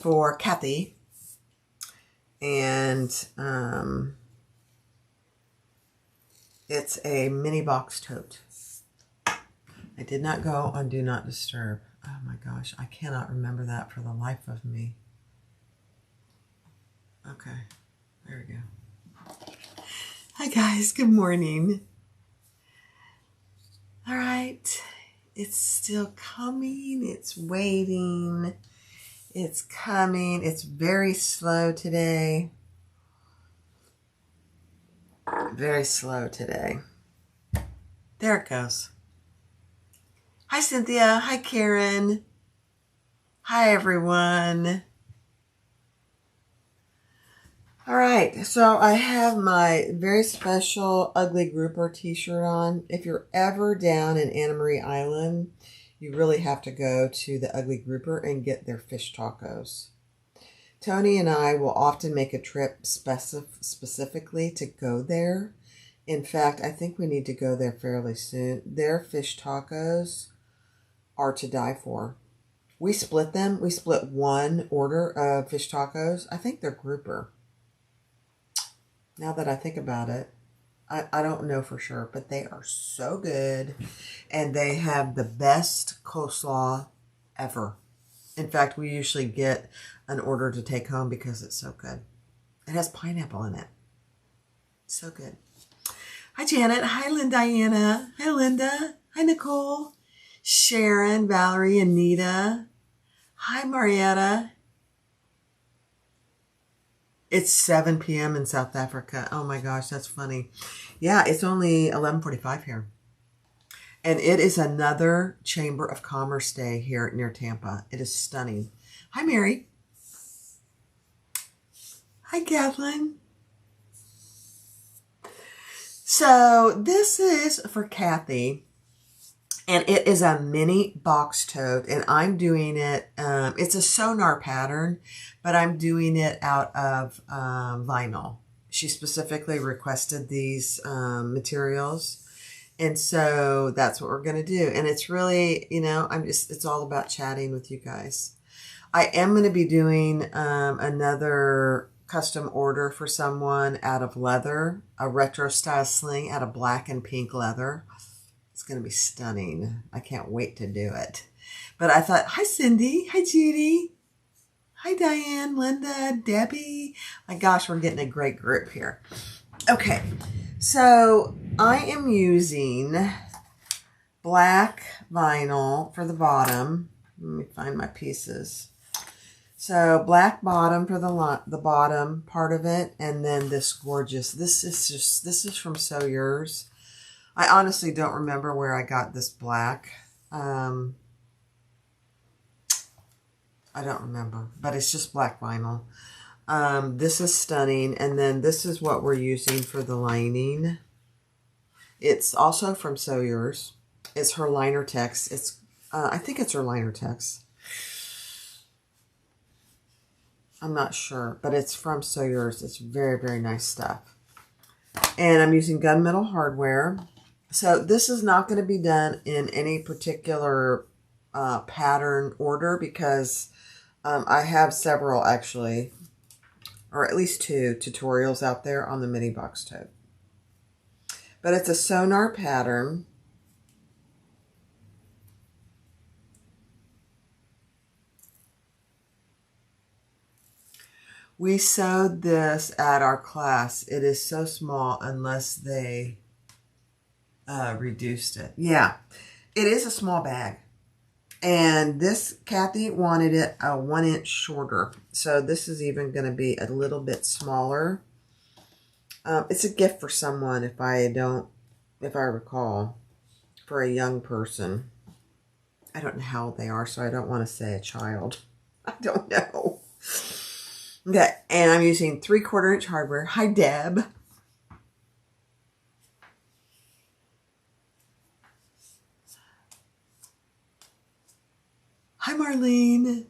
for Kathy, and it's a mini box tote. I did not go on Do Not Disturb. Oh my gosh, I cannot remember that for the life of me. Okay, there we go. Hi guys, good morning. All right, it's still coming, it's waiting, it's coming. It's very slow today. Very slow today. There it goes. Hi Cynthia, hi Karen, hi everyone. All right, so I have my very special Ugly Grouper t-shirt on. If you're ever down in Anna Marie Island, you really have to go to the Ugly Grouper and get their fish tacos. Tony and I will often make a trip specifically to go there. In fact, I think we need to go there fairly soon. Their fish tacos are to die for. We split them. We split one order of fish tacos. I think they're grouper. Now that I think about it, I don't know for sure, but they are so good. And they have the best coleslaw ever. In fact, we usually get an order to take home because it's so good. It has pineapple in it. So good. Hi, Janet. Hi, Diana. Hi, Linda. Hi, Nicole. Sharon, Valerie, Anita. Hi, Marietta. It's 7 p.m. in South Africa. Oh my gosh, that's funny. Yeah, it's only 11:45 here. And it is another Chamber of Commerce Day here near Tampa. It is stunning. Hi, Mary. Hi, Kathleen. So this is for Kathy. And it is a mini box tote, and I'm doing it, it's a sonar pattern, but I'm doing it out of vinyl. She specifically requested these materials, and so that's what we're going to do. And it's really, you know, it's all about chatting with you guys. I am going to be doing another custom order for someone out of leather, a retro style sling out of black and pink leather. It's going to be stunning. I can't wait to do it. But I thought, hi, Cindy. Hi, Judy. Hi, Diane, Linda, Debbie. My gosh, we're getting a great group here. Okay, so I am using black vinyl for the bottom. Let me find my pieces. So black bottom for the bottom part of it, and then this gorgeous. This is from Sew Yours. I honestly don't remember where I got this black. I don't remember, but it's just black vinyl. This is stunning. And then this is what we're using for the lining. It's also from Sew Yours. It's her liner text. It's, I think it's her liner text. I'm not sure, but it's from Sew Yours. It's very, very nice stuff. And I'm using gunmetal hardware. So this is not going to be done in any particular pattern order because I have several actually, or at least 2 tutorials out there on the mini box tote. But it's a sonar pattern. We sewed this at our class. It is so small unless they reduced it. Yeah, it is a small bag. And this, Kathy wanted it a 1 inch shorter. So this is even going to be a little bit smaller. It's a gift for someone if I recall, for a young person. I don't know how old they are, so I don't want to say a child. I don't know. Okay, and I'm using 3/4 inch hardware. Hi, Deb. Hi, Marlene.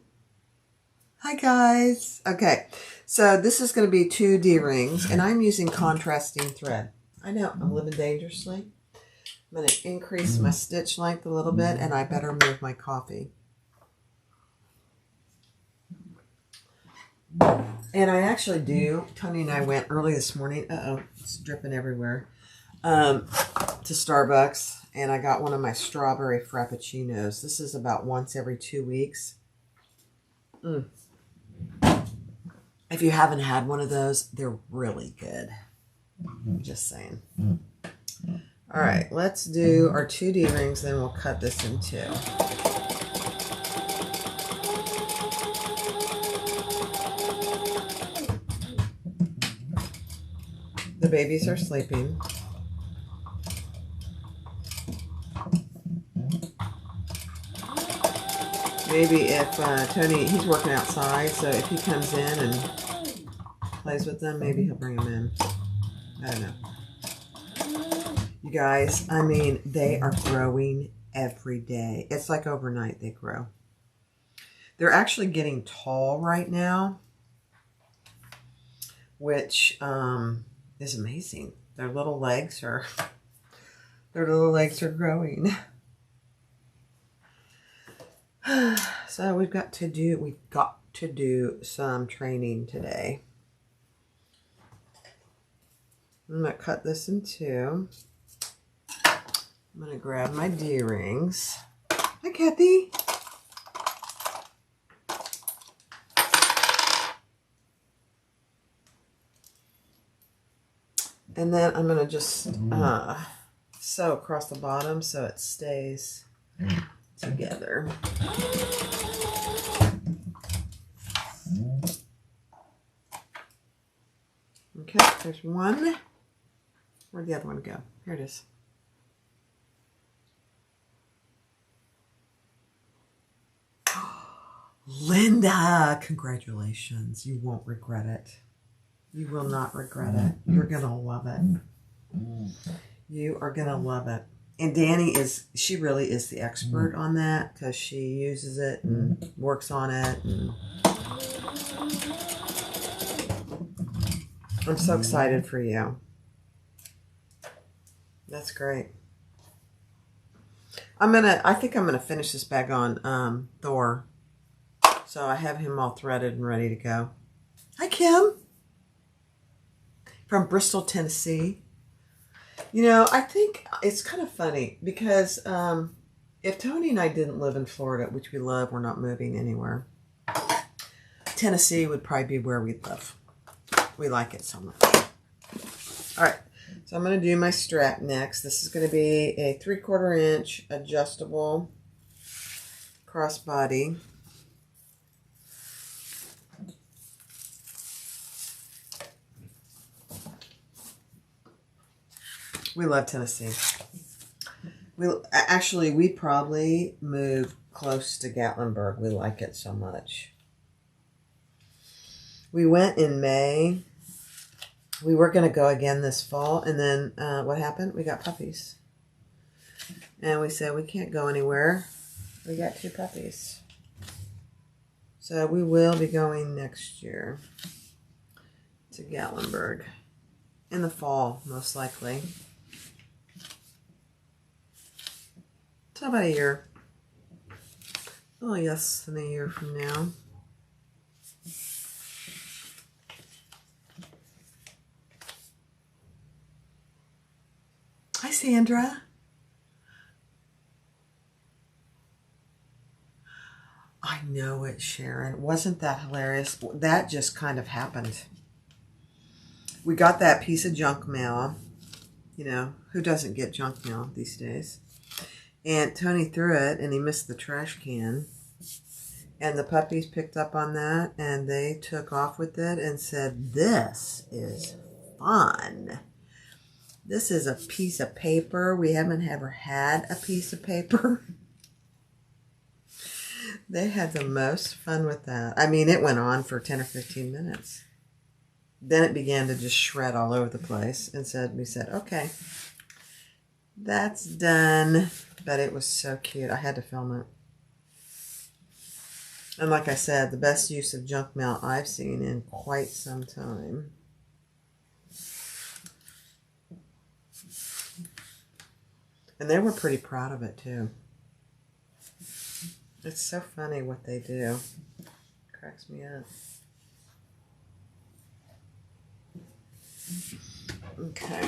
Hi, guys. Okay, so this is going to be 2 D-rings, and I'm using contrasting thread. I know, I'm living dangerously. I'm going to increase my stitch length a little bit, and I better move my coffee. And I actually do. Tony and I went early this morning. Uh-oh, it's dripping everywhere. To Starbucks, and I got one of my strawberry frappuccinos. This is about once every 2 weeks. If you haven't had one of those, they're really good. I'm just saying. All right, let's do our 2D rings, then we'll cut this in two. The babies are sleeping. Maybe if Tony, he's working outside, so if he comes in and plays with them, maybe he'll bring them in. I don't know. You guys, I mean, they are growing every day. It's like overnight they grow. They're actually getting tall right now, which is amazing. Their little legs are growing. So we've got to do some training today. I'm going to cut this in two. I'm going to grab my D-rings. Hi, Kathy. And then I'm going to just sew across the bottom so it stays together. Okay, there's one. Where'd the other one go? Here it is. Linda, congratulations. You won't regret it. You will not regret it. You're going to love it. You are going to love it. And Danny she really is the expert on that because she uses it and works on it. And I'm so excited for you. That's great. I think I'm gonna finish this bag on Thor. So I have him all threaded and ready to go. Hi, Kim. From Bristol, Tennessee. You know, I think it's kind of funny because if Tony and I didn't live in Florida, which we love, we're not moving anywhere, Tennessee would probably be where we'd live. We like it so much. All right, so I'm going to do my strap next. This is going to be a 3/4 inch adjustable crossbody. We love Tennessee. We probably move close to Gatlinburg. We like it so much. We went in May. We were going to go again this fall, and then what happened? We got puppies. And we said we can't go anywhere. We got 2 puppies. So we will be going next year to Gatlinburg in the fall, most likely. So about a year. Oh, yes, than a year from now. Hi, Sandra. I know it, Sharon. Wasn't that hilarious? That just kind of happened. We got that piece of junk mail. You know, who doesn't get junk mail these days? And Tony threw it, and he missed the trash can. And the puppies picked up on that, and they took off with it and said, "This is fun. This is a piece of paper. We haven't ever had a piece of paper." They had the most fun with that. I mean, it went on for 10 or 15 minutes. Then it began to just shred all over the place, and we said, okay, that's done. But it was so cute. I had to film it. And like I said, the best use of junk mail I've seen in quite some time. And they were pretty proud of it, too. It's so funny what they do. Cracks me up. Okay.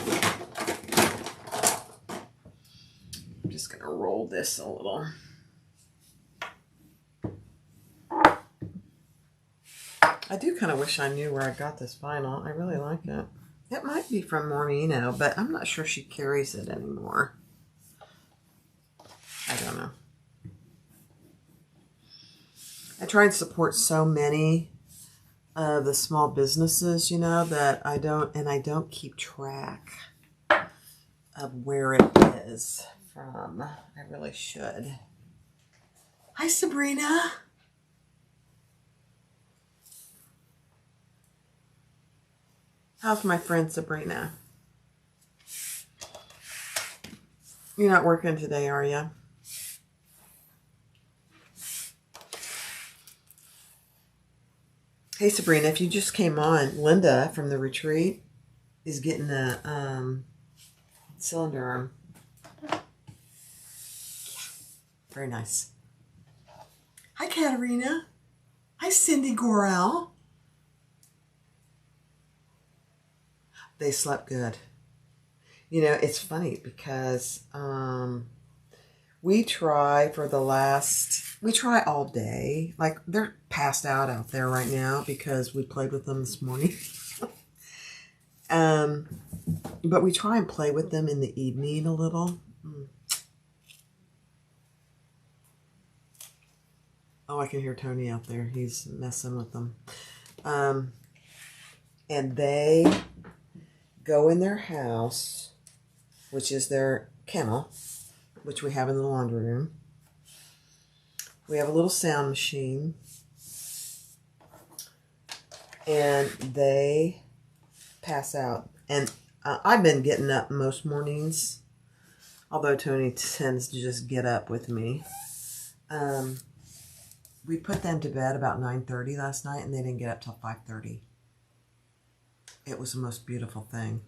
I'm just going to roll this a little. I do kind of wish I knew where I got this vinyl. I really like it. It might be from Moreno, but I'm not sure she carries it anymore. I don't know. I try and support so many of the small businesses, you know, that I don't keep track of where it is from. I really should. Hi, Sabrina. How's my friend Sabrina? You're not working today, are you? Hey, Sabrina, if you just came on, Linda from the retreat is getting a cylinder arm. Yeah. Very nice. Hi, Katerina. Hi, Cindy Gorel. They slept good. You know, it's funny because we try all day. Like, they're passed out there right now because we played with them this morning. But we try and play with them in the evening a little. Oh, I can hear Tony out there. He's messing with them. And they go in their house, which is their kennel, which we have in the laundry room. We have a little sound machine. And they pass out. And I've been getting up most mornings, although Tony tends to just get up with me. We put them to bed about 9:30 last night, and they didn't get up till 5:30. It was the most beautiful thing.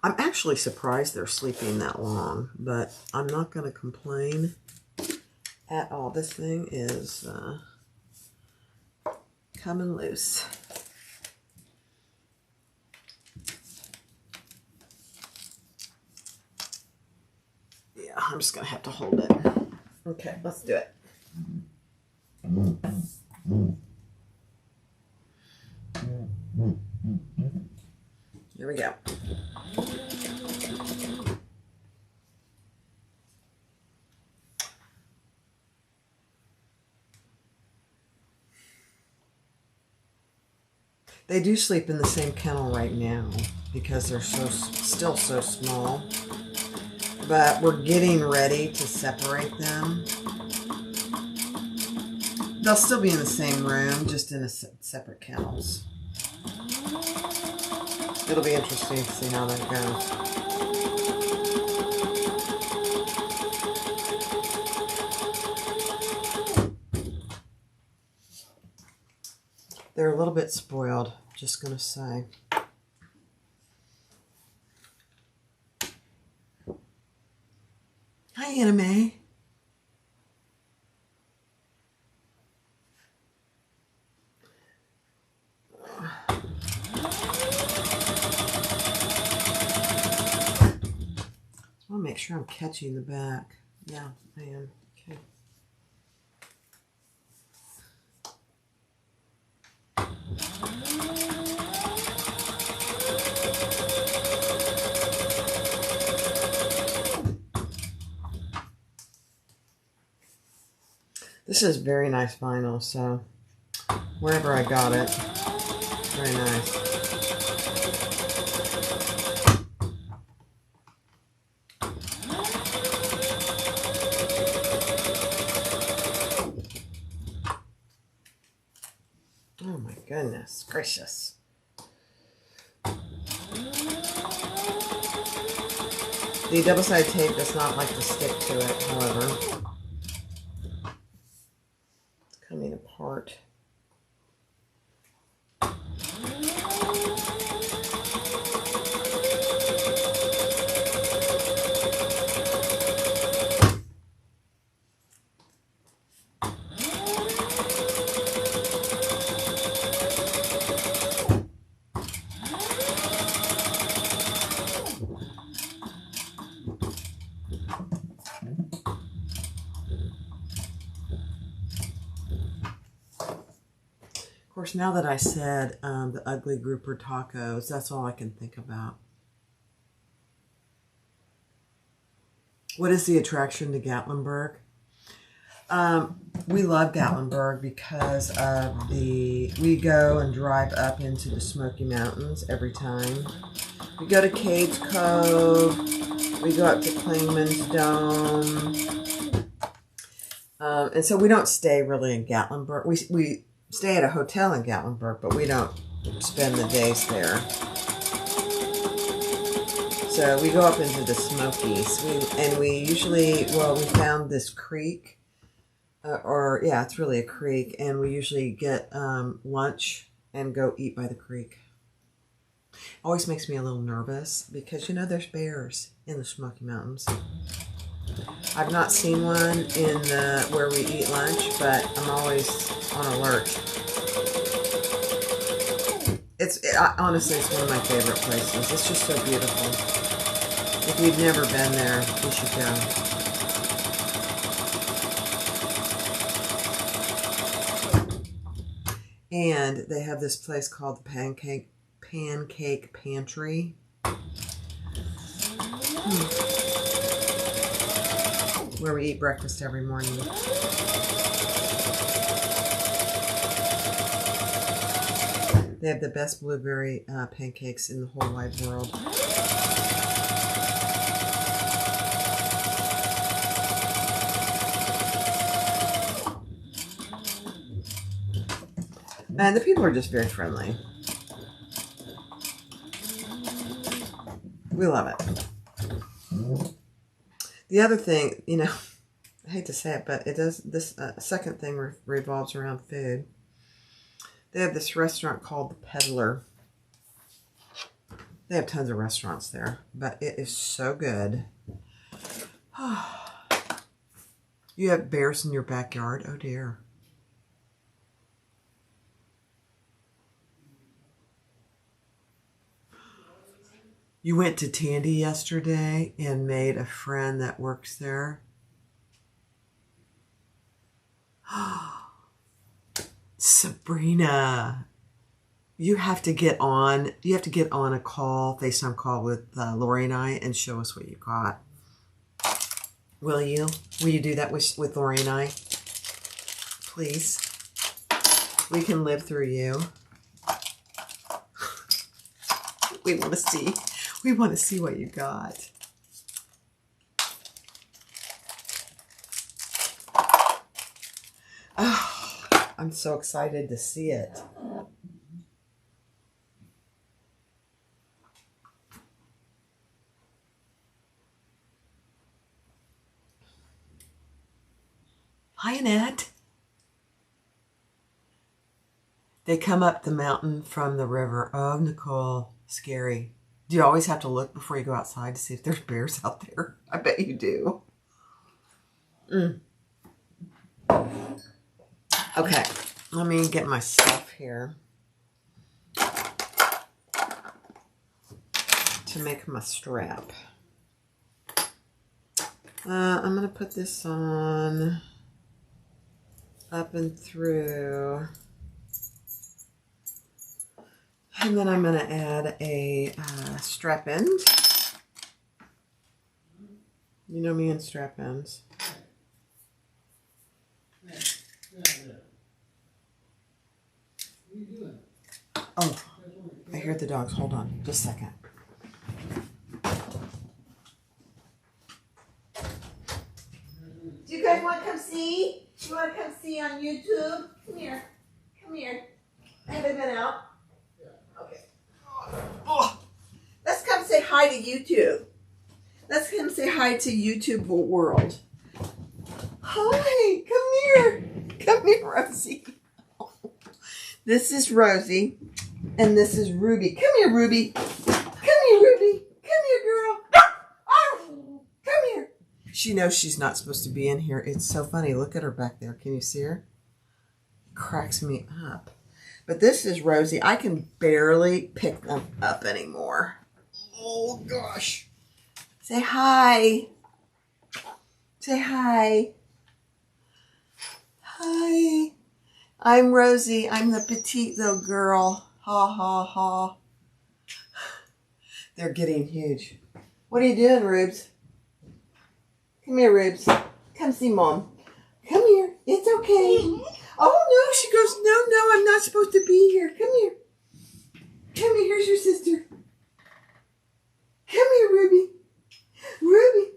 I'm actually surprised they're sleeping that long, but I'm not going to complain at all. This thing is coming loose. Yeah, I'm just going to have to hold it. Okay, let's do it. Here we go. They do sleep in the same kennel right now because they're still so small. But we're getting ready to separate them. They'll still be in the same room, just in separate kennels. It'll be interesting to see how that goes. They're a little bit spoiled, just gonna say. Hi, Anna Mae. I want to make sure I'm catching the back. Yeah, I am. Okay. This is very nice vinyl, so wherever I got it, very nice. Oh my goodness gracious. The double-sided tape does not like to stick to it, however. It's coming apart. Of course, now that I said the ugly grouper tacos, that's all I can think about. What is the attraction to Gatlinburg? We love Gatlinburg because of we go and drive up into the Smoky Mountains every time. We go to Cades Cove, we go up to Clingman's Dome, and so we don't stay really in Gatlinburg. We stay at a hotel in Gatlinburg, but we don't spend the days there. So we go up into the Smokies, and we usually, we found this creek, it's really a creek, and we usually get lunch and go eat by the creek. Always makes me a little nervous because, there's bears in the Smoky Mountains. I've not seen one in where we eat lunch, but I'm always on alert. Honestly, it's one of my favorite places. It's just so beautiful. If you've never been there, you should go. And they have this place called the Pancake Pantry. Where we eat breakfast every morning. They have the best blueberry pancakes in the whole wide world. And the people are just very friendly. We love it. The other thing, I hate to say it, but it does. This second thing revolves around food. They have this restaurant called The Peddler. They have tons of restaurants there, but it is so good. You have bears in your backyard? Oh dear. You went to Tandy yesterday and made a friend that works there? Sabrina, you have to get on a call, FaceTime call with Lori and I and show us what you got. Will you? Will you do that with Lori and I? Please. We can live through you. We want to see what you got. Oh, I'm so excited to see it. Hi, Annette. They come up the mountain from the river. Oh, Nicole, scary. Do you always have to look before you go outside to see if there's bears out there? I bet you do. Okay, let me get my stuff here to make my strap. I'm going to put this on up and through. And then I'm going to add a strap end. You know me and strap ends. Oh, I hear the dogs. Hold on just a second. Do you guys want to come see? You want to come see on YouTube? Come here. Come here. Have they been out? Okay. Oh. Let's come say hi to YouTube. Let's come say hi to YouTube world. Hi. Come here. Come here, Rosie. This is Rosie. And this is Ruby. Come here, Ruby. Come here, Ruby. Come here, girl. Come here. She knows she's not supposed to be in here. It's so funny. Look at her back there. Can you see her? Cracks me up. But this is Rosie. I can barely pick them up anymore. Oh, gosh. Say hi. Say hi. Hi. I'm Rosie. I'm the petite little girl. Ha, ha, ha. They're getting huge. What are you doing, Rubes? Come here, Rubes. Come see Mom. Come here. It's okay. Oh, no. She goes, no, I'm not supposed to be here. Come here. Come here. Here's your sister. Come here, Ruby. Ruby.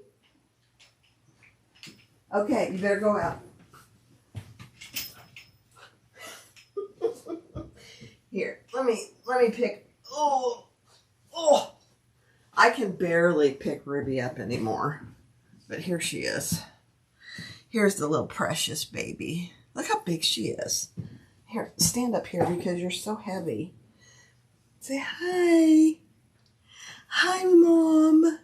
Okay, you better go out. Here, let me pick. Oh, I can barely pick Ruby up anymore. But here she is. Here's the little precious baby. Look how big she is. Here, stand up here because you're so heavy. Say hi. Hi, Mom.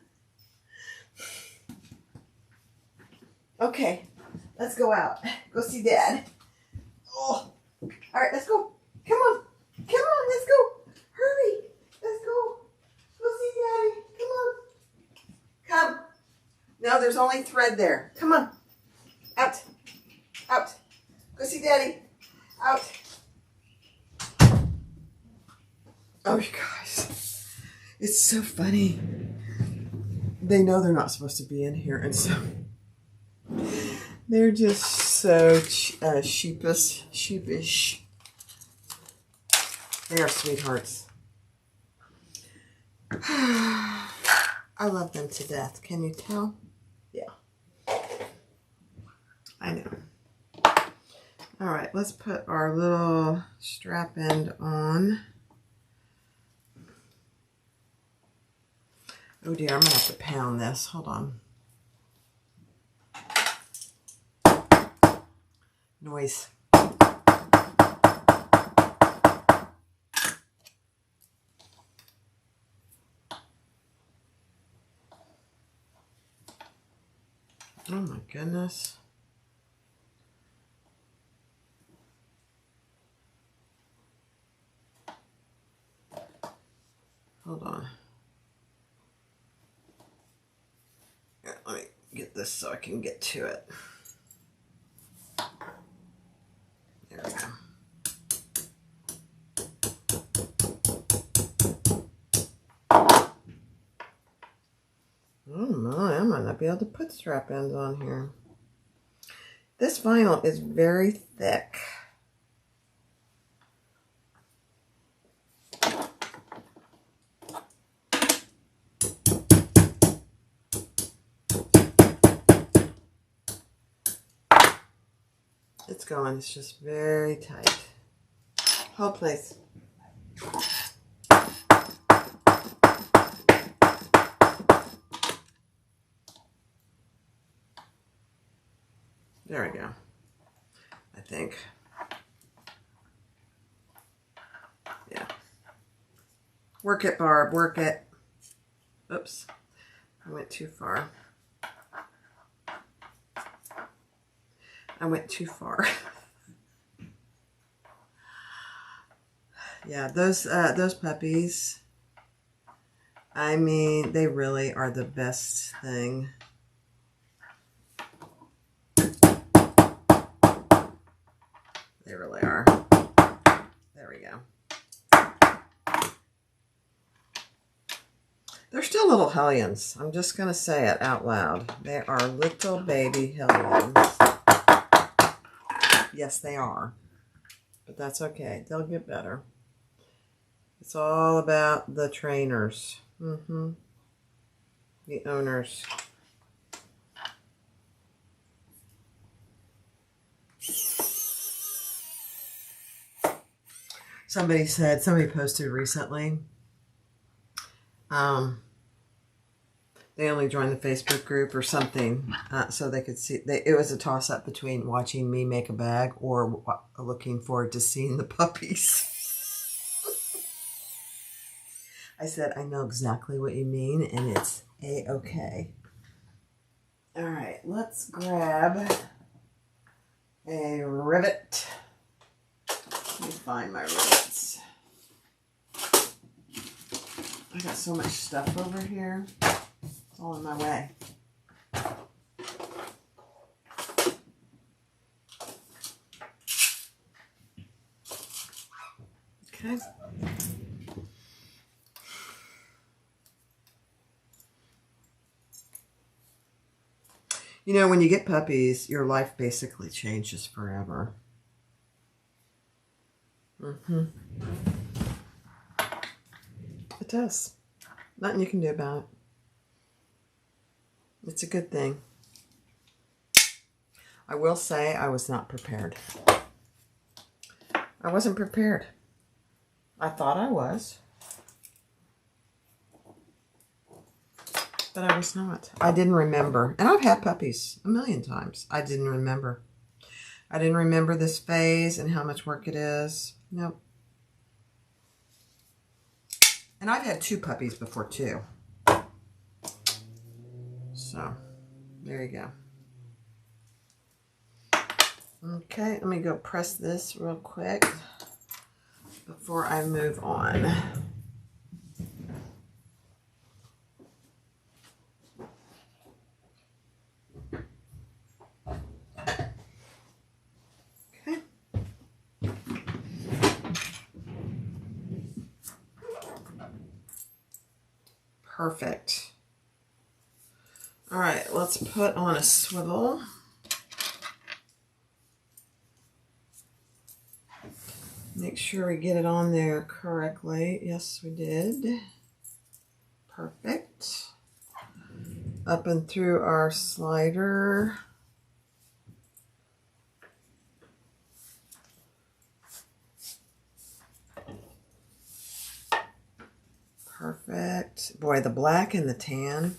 Okay, let's go out. Go see Dad. Oh, all right, let's go. Come on. Come on, let's go. Hurry. Let's go. Go see Daddy. Come on. Come. No, there's only thread there. Come on. Out. Out. Go see Daddy. Out. Oh, you guys. It's so funny. They know they're not supposed to be in here, and so they're just so sheepish. They are sweethearts. I love them to death. Can you tell? Yeah. I know. All right, let's put our little strap end on. Oh dear, I'm gonna have to pound this. Hold on. Noise. Oh my goodness. Hold on. Here, let me get this so I can get to it. There we go. Oh my, I might not be able to put strap ends on here. This vinyl is very thick. It's going, it's just very tight. Hold please. There we go. I think. Yeah. Work it, Barb. Work it. Oops. I went too far. I went too far. Yeah, those puppies, I mean, they really are the best thing. They really are. There we go. They're still little hellions. I'm just going to say it out loud. They are little baby hellions. Yes, they are. But that's okay. They'll get better. It's all about the trainers. The owners. Somebody posted recently, they only joined the Facebook group or something, so they could see, it was a toss-up between watching me make a bag or looking forward to seeing the puppies. I said, I know exactly what you mean, and it's A-okay. All right, let's grab a rivet. Let me find my rivets. I got so much stuff over here. It's all in my way. Okay. You know, when you get puppies, your life basically changes forever. It does. Nothing you can do about it. It's a good thing. I will say I was not prepared. I wasn't prepared. I thought I was. But I was not. I didn't remember. And I've had puppies a million times. I didn't remember. I didn't remember this phase and how much work it is. Nope. And I've had 2 puppies before too. So, there you go. Okay, let me go press this real quick before I move on. Okay. Perfect. All right, let's put on a swivel. Make sure we get it on there correctly. Yes, we did. Perfect. Up and through our slider. Perfect. Boy, the black and the tan.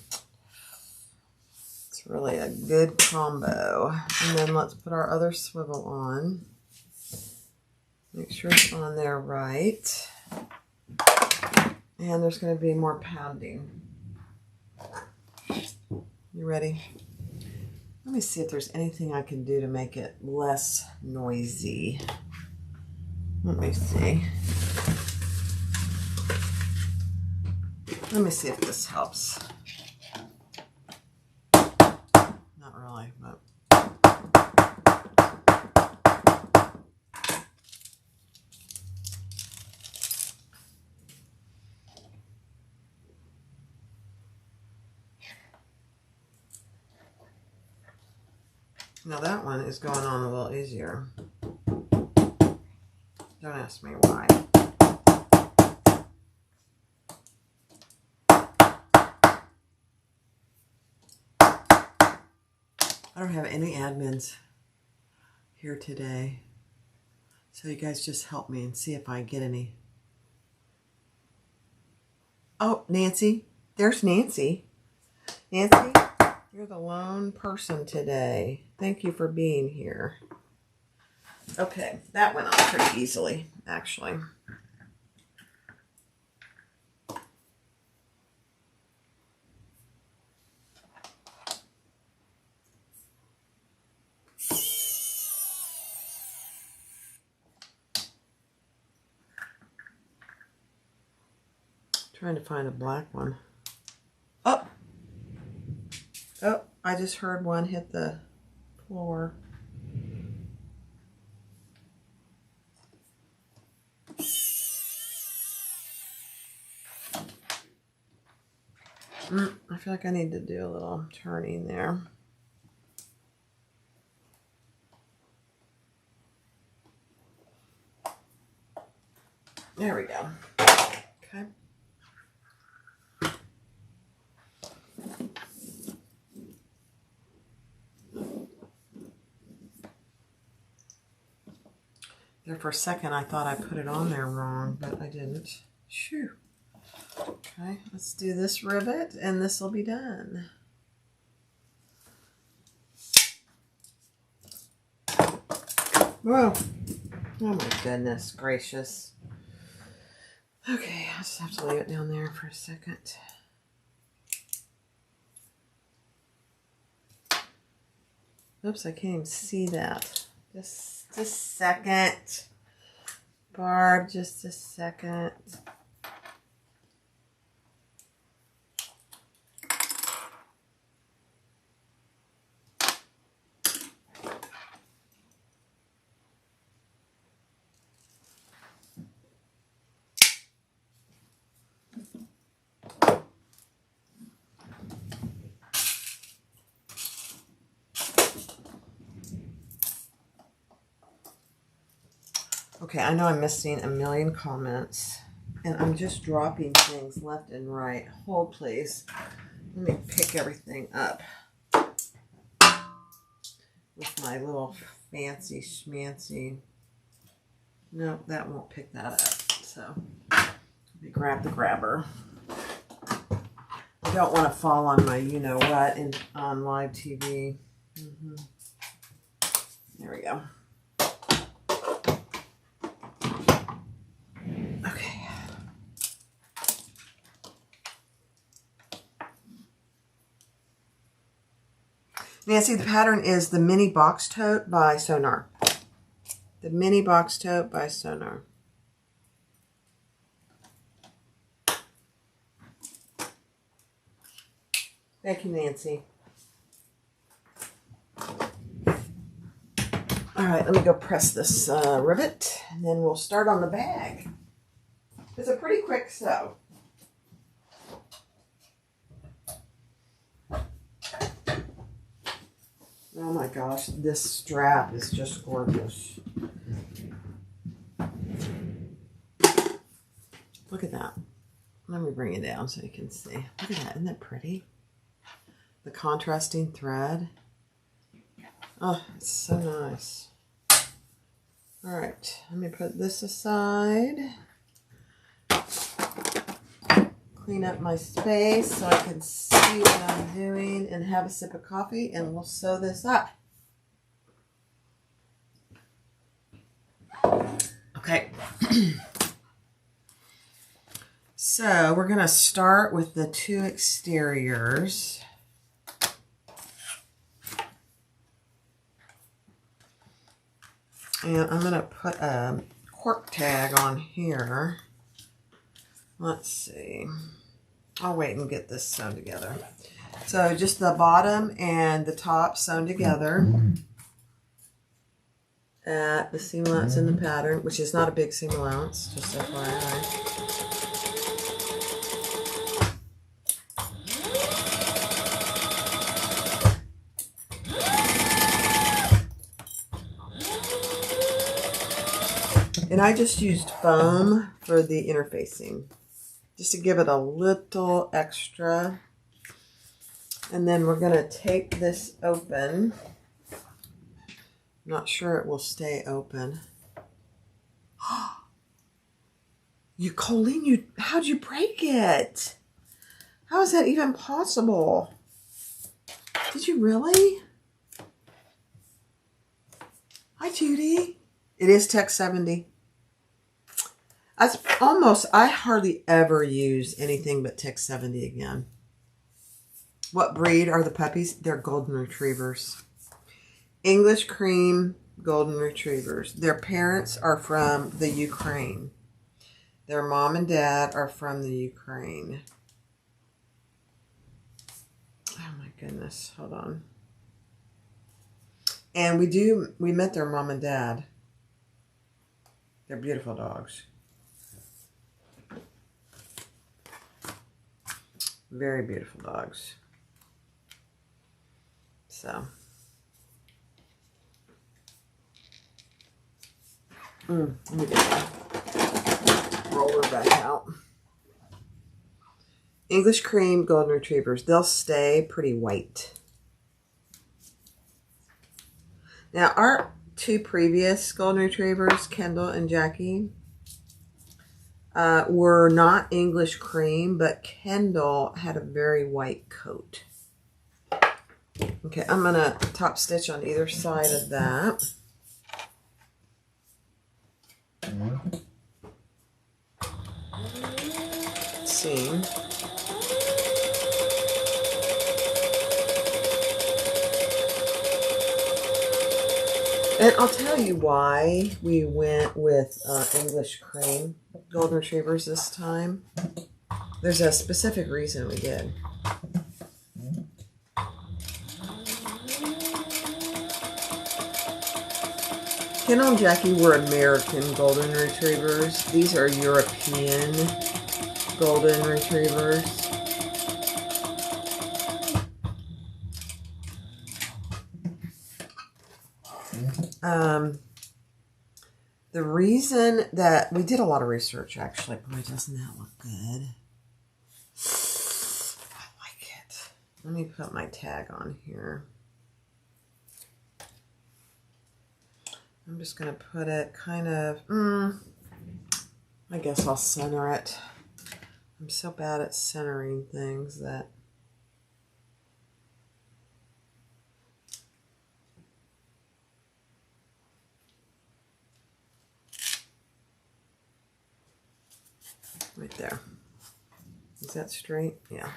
It's really a good combo. And then let's put our other swivel on. Make sure it's on there right. And there's going to be more pounding. You ready? Let me see if there's anything I can do to make it less noisy. Let me see. Let me see if this helps. Not really, but... Now that one is going on a little easier. Don't ask me why. I don't have any admins here today. So you guys just help me and see if I get any. Oh, Nancy. There's Nancy. Nancy, you're the lone person today. Thank you for being here. Okay, that went on pretty easily, actually. Trying to find a black one. Oh! Oh, I just heard one hit the floor. I feel like I need to do a little turning there. There we go. Okay. There for a second I thought I put it on there wrong, but I didn't. Shoo. Okay, let's do this rivet and this will be done. Whoa. Oh my goodness gracious. Okay, I just have to leave it down there for a second. Oops, I can't even see that. Just a second. Barb, just a second. Okay, I know I'm missing a million comments, and I'm just dropping things left and right. Hold, please. Let me pick everything up with my little fancy schmancy. No, that won't pick that up. So let me grab the grabber. I don't want to fall on my you-know-what on live TV. There we go. Okay. Nancy, the pattern is the Mini Box Tote by Sonar. The Mini Box Tote by Sonar. Thank you, Nancy. All right, let me go press this rivet, and then we'll start on the bag. It's a pretty quick sew. Oh my gosh, this strap is just gorgeous. Look at that. Let me bring it down so you can see. Look at that, isn't that pretty? The contrasting thread. Oh, it's so nice. All right, let me put this aside. Clean up my space so I can see what I'm doing and have a sip of coffee, and we'll sew this up. Okay. So we're going to start with the two exteriors. And I'm going to put a cork tag on here. Let's see. I'll wait and get this sewn together. So just the bottom and the top sewn together at the seam allowance in the pattern, which is not a big seam allowance, just FYI. And I just used foam for the interfacing, just to give it a little extra. And then we're going to take this open. I'm not sure it will stay open. Colleen, how'd you break it? How is that even possible? Did you really? Hi, Judy. It is Tech 70. I hardly ever use anything but Tech 70 again. What breed are the puppies? They're golden retrievers. English cream golden retrievers. Their parents are from the Ukraine. Their mom and dad are from the Ukraine. Oh my goodness. Hold on. And we met their mom and dad. They're beautiful dogs. Very beautiful dogs. So. Let me get the roller back out. English cream golden retrievers. They'll stay pretty white. Now, our two previous golden retrievers, Kendall and Jackie, were not English cream, but Kendall had a very white coat. Okay, I'm going to top stitch on either side of that. Seam. And I'll tell you why we went with English cream golden retrievers this time. There's a specific reason we did. Kendall and Jackie were American golden retrievers. These are European golden retrievers. The reason that we did a lot of research, actually. Boy, doesn't that look good? I like it. Let me put my tag on here. I'm just going to put it kind of, I guess I'll center it. I'm so bad at centering things that. Right there. Is that straight? Yeah.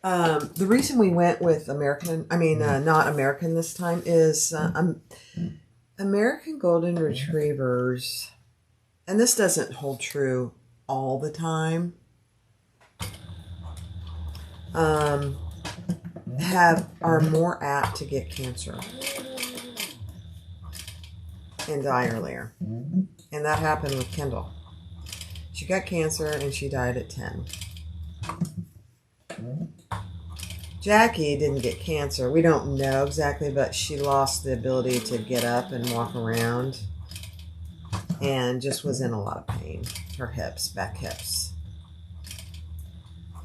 The reason we went with not American this time is American Golden Retrievers, and this doesn't hold true all the time, are more apt to get cancer and die earlier. And that happened with Kendall. She got cancer and she died at 10. Jackie didn't get cancer. We don't know exactly, but she lost the ability to get up and walk around and just was in a lot of pain. Her hips, back hips.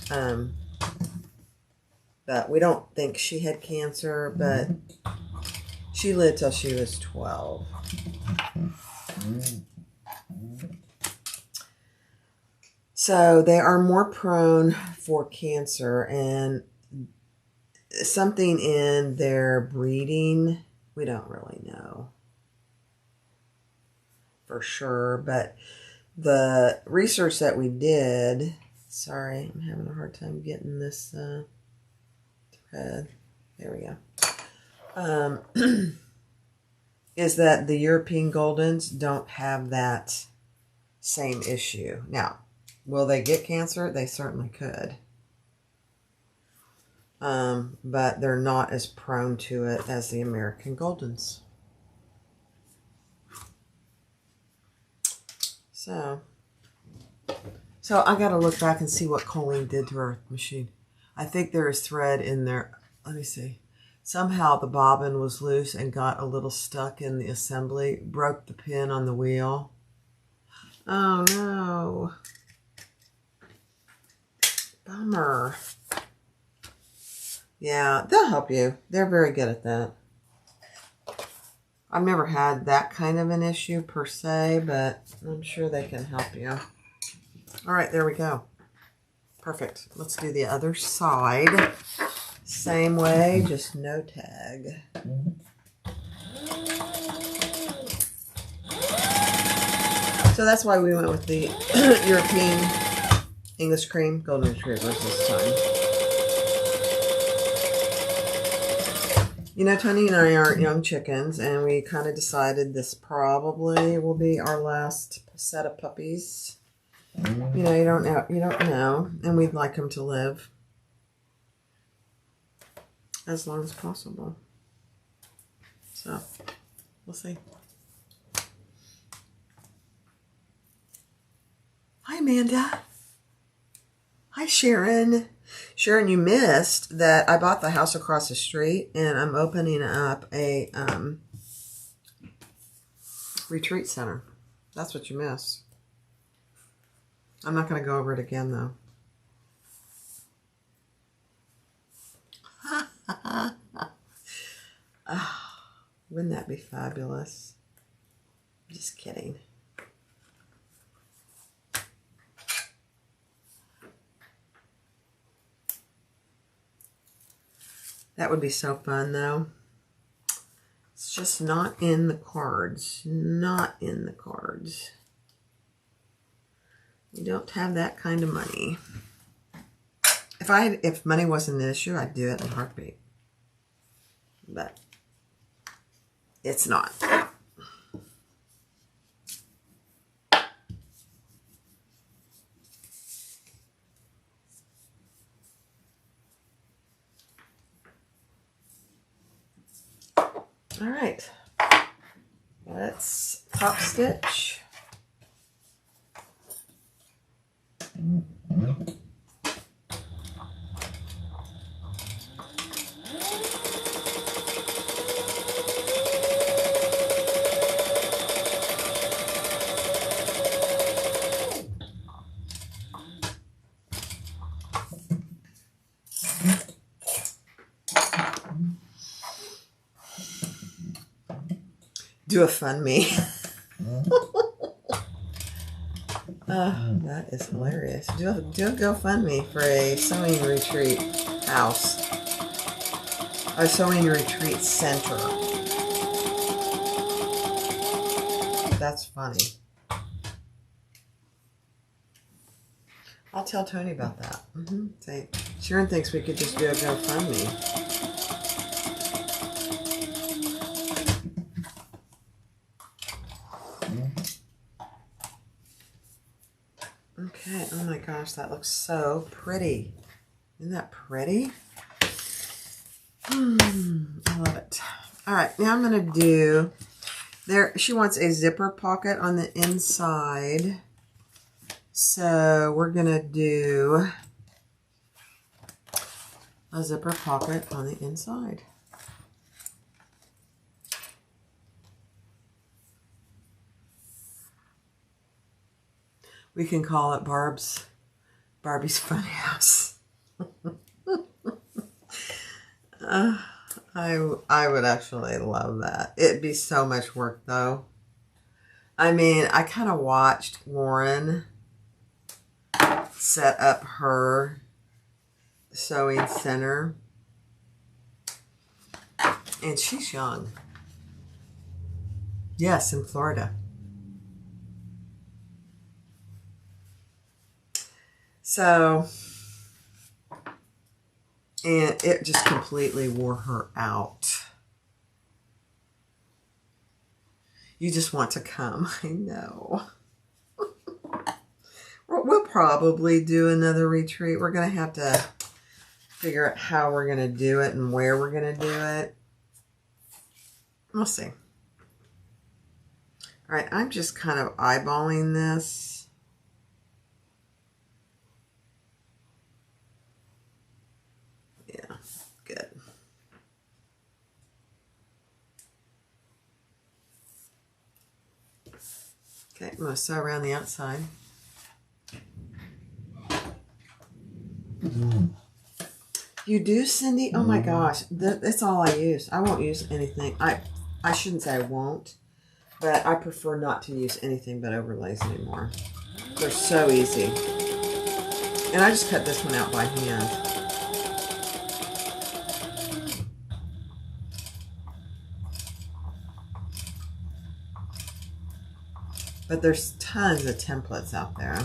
But we don't think she had cancer, but she lived till she was 12. So they are more prone for cancer, and something in their breeding, we don't really know for sure, but the research that we did, sorry, I'm having a hard time getting this thread, there we go, is that the European Goldens don't have that same issue. Now, will they get cancer? They certainly could. But they're not as prone to it as the American Goldens. So I got to look back and see what Colleen did to her machine. I think there is thread in there. Let me see. Somehow the bobbin was loose and got a little stuck in the assembly. Broke the pin on the wheel. Oh no. Bummer. Yeah, they'll help you. They're very good at that. I've never had that kind of an issue per se, but I'm sure they can help you. All right, there we go. Perfect. Let's do the other side. Same way, just no tag. So that's why we went with the European English Cream Golden Retrievers this time. You know, Tony and I are young chickens, and we kind of decided this probably will be our last set of puppies. You know, you don't know, and we'd like them to live as long as possible. So, we'll see. Hi, Amanda. Hi, Sharon. Sharon, you missed that I bought the house across the street, and I'm opening up a retreat center. That's what you missed. I'm not going to go over it again, though. Oh, wouldn't that be fabulous? Just kidding. That would be so fun, though. It's just not in the cards. Not in the cards. We don't have that kind of money. If money wasn't an issue, I'd do it in a heartbeat. But it's not. All right, let's top stitch. Do a fund me. That is hilarious. Do a GoFundMe for a sewing retreat house. A sewing retreat center. That's funny. I'll tell Tony about that. Say, Sharon thinks we could just do a GoFundMe. Okay, oh my gosh, that looks so pretty. Isn't that pretty? I love it. All right, now I'm going to do, she wants a zipper pocket on the inside. So we're going to do a zipper pocket on the inside. We can call it Barbie's Fun House. I would actually love that. It'd be so much work though. I mean, I kind of watched Lauren set up her sewing center. And she's young. Yes, in Florida. So, and it just completely wore her out. You just want to come. I know. We'll probably do another retreat. We're going to have to figure out how we're going to do it and where we're going to do it. We'll see. All right, I'm just kind of eyeballing this. Yeah, good. Okay, I'm going to sew around the outside. You do, Cindy? Oh my gosh, that's all I use. I won't use anything. I shouldn't say I won't, but I prefer not to use anything but overlays anymore. They're so easy. And I just cut this one out by hand. But there's tons of templates out there.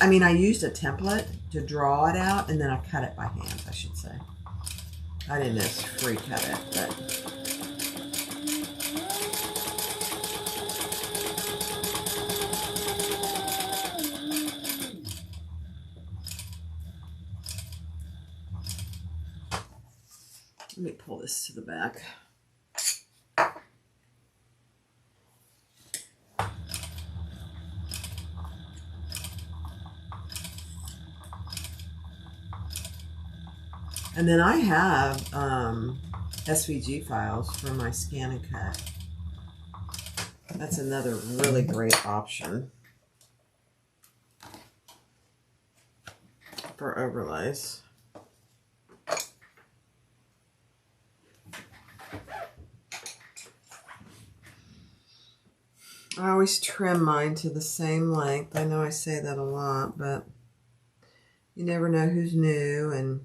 I mean, I used a template to draw it out, and then I cut it by hand, I should say. I didn't just free cut it, but... Let me pull this to the back. And then I have SVG files for my scan and cut. That's another really great option for overlays. I always trim mine to the same length. I know I say that a lot, but you never know who's new and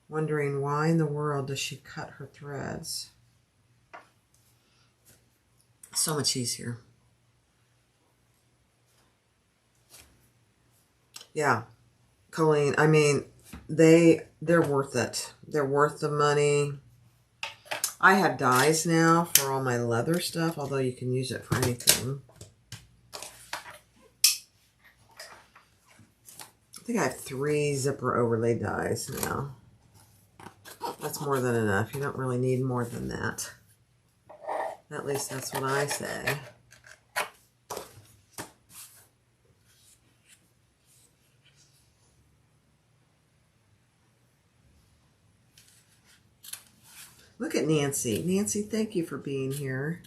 wondering why in the world does she cut her threads. So much easier. Yeah, Colleen, I mean, they're worth it. They're worth the money. I have dyes now for all my leather stuff, although you can use it for anything. I think I have 3 zipper overlay dyes now. That's more than enough. You don't really need more than that. At least that's what I say. Look at Nancy. Nancy, thank you for being here.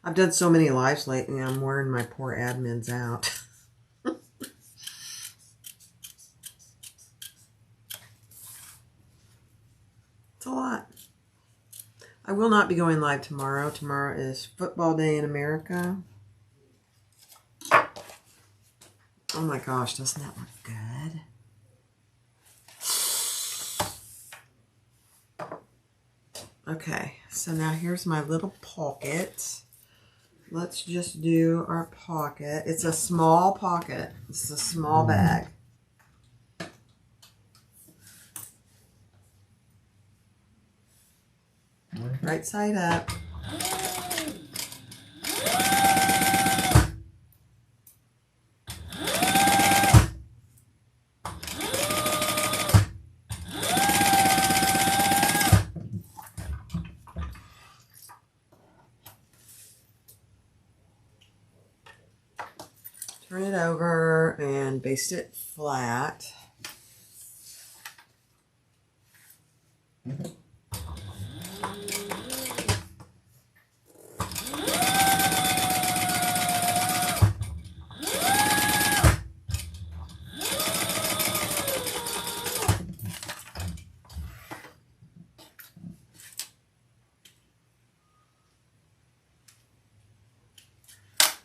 I've done so many lives lately, I'm wearing my poor admins out. I will not be going live tomorrow. Tomorrow is football day in America. Oh my gosh, doesn't that look good? Okay, so now here's my little pocket. Let's just do our pocket. It's a small pocket. It's a small bag. Right side up. Turn it over and baste it flat.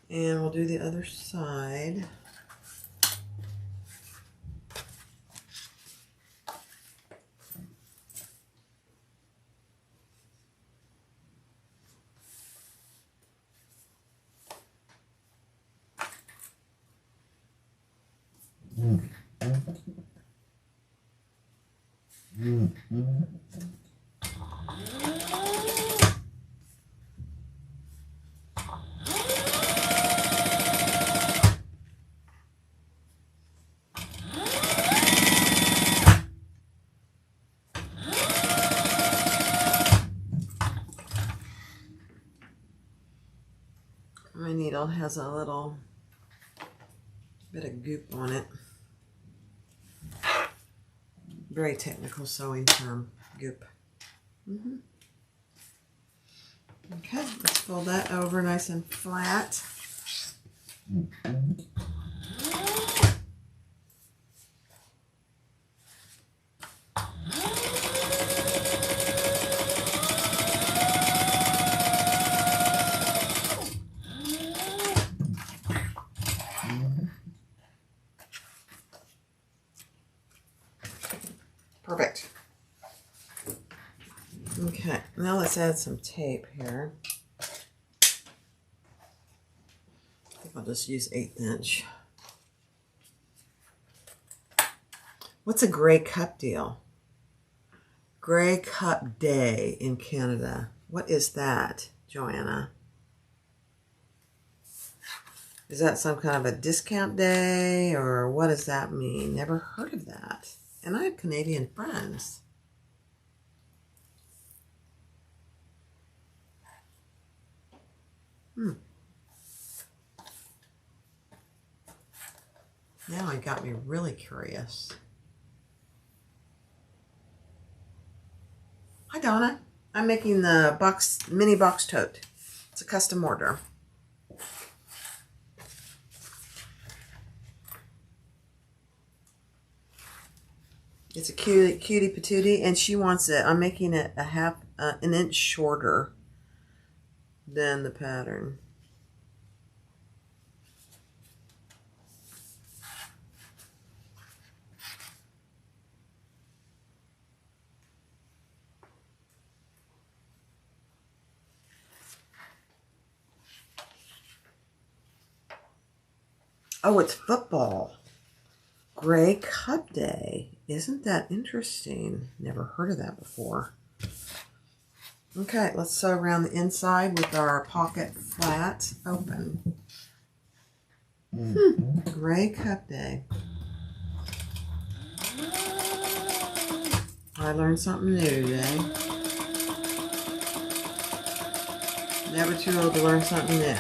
And we'll do the other side. My needle has a little bit of goop on it. Very technical sewing term, goop. Okay, let's fold that over nice and flat. Perfect. Okay, now let's add some tape here. I think I'll just use 1/8 inch. What's a Grey Cup deal? Grey Cup Day in Canada. What is that, Joanna? Is that some kind of a discount day, or what does that mean? Never heard of that. And I have Canadian friends. Now it got me really curious. Hi, Donna. I'm making the mini box tote. It's a custom order. It's a cutie patootie, and she wants it. I'm making it an inch shorter than the pattern. Oh, it's football. Grey Cup Day. Isn't that interesting? Never heard of that before. Okay, let's sew around the inside with our pocket flat open. Grey Cup Day. I learned something new today. Never too old to learn something new.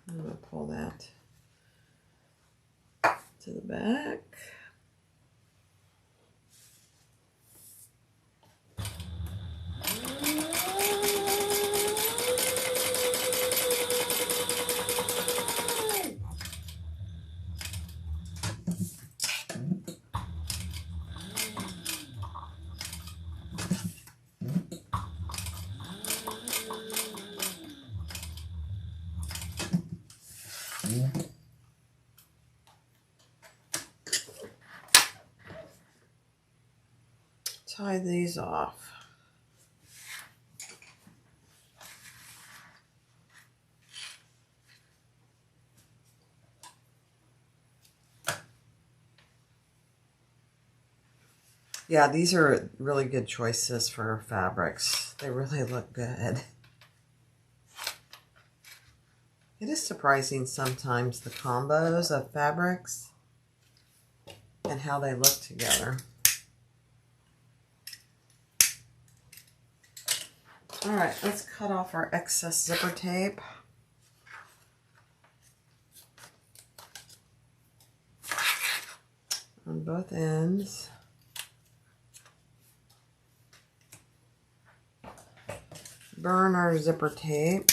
I'm going to pull that to the back. tie these off. Yeah, these are really good choices for fabrics. They really look good. It is surprising sometimes the combos of fabrics and how they look together. All right, let's cut off our excess zipper tape. On both ends. Burn our zipper tape.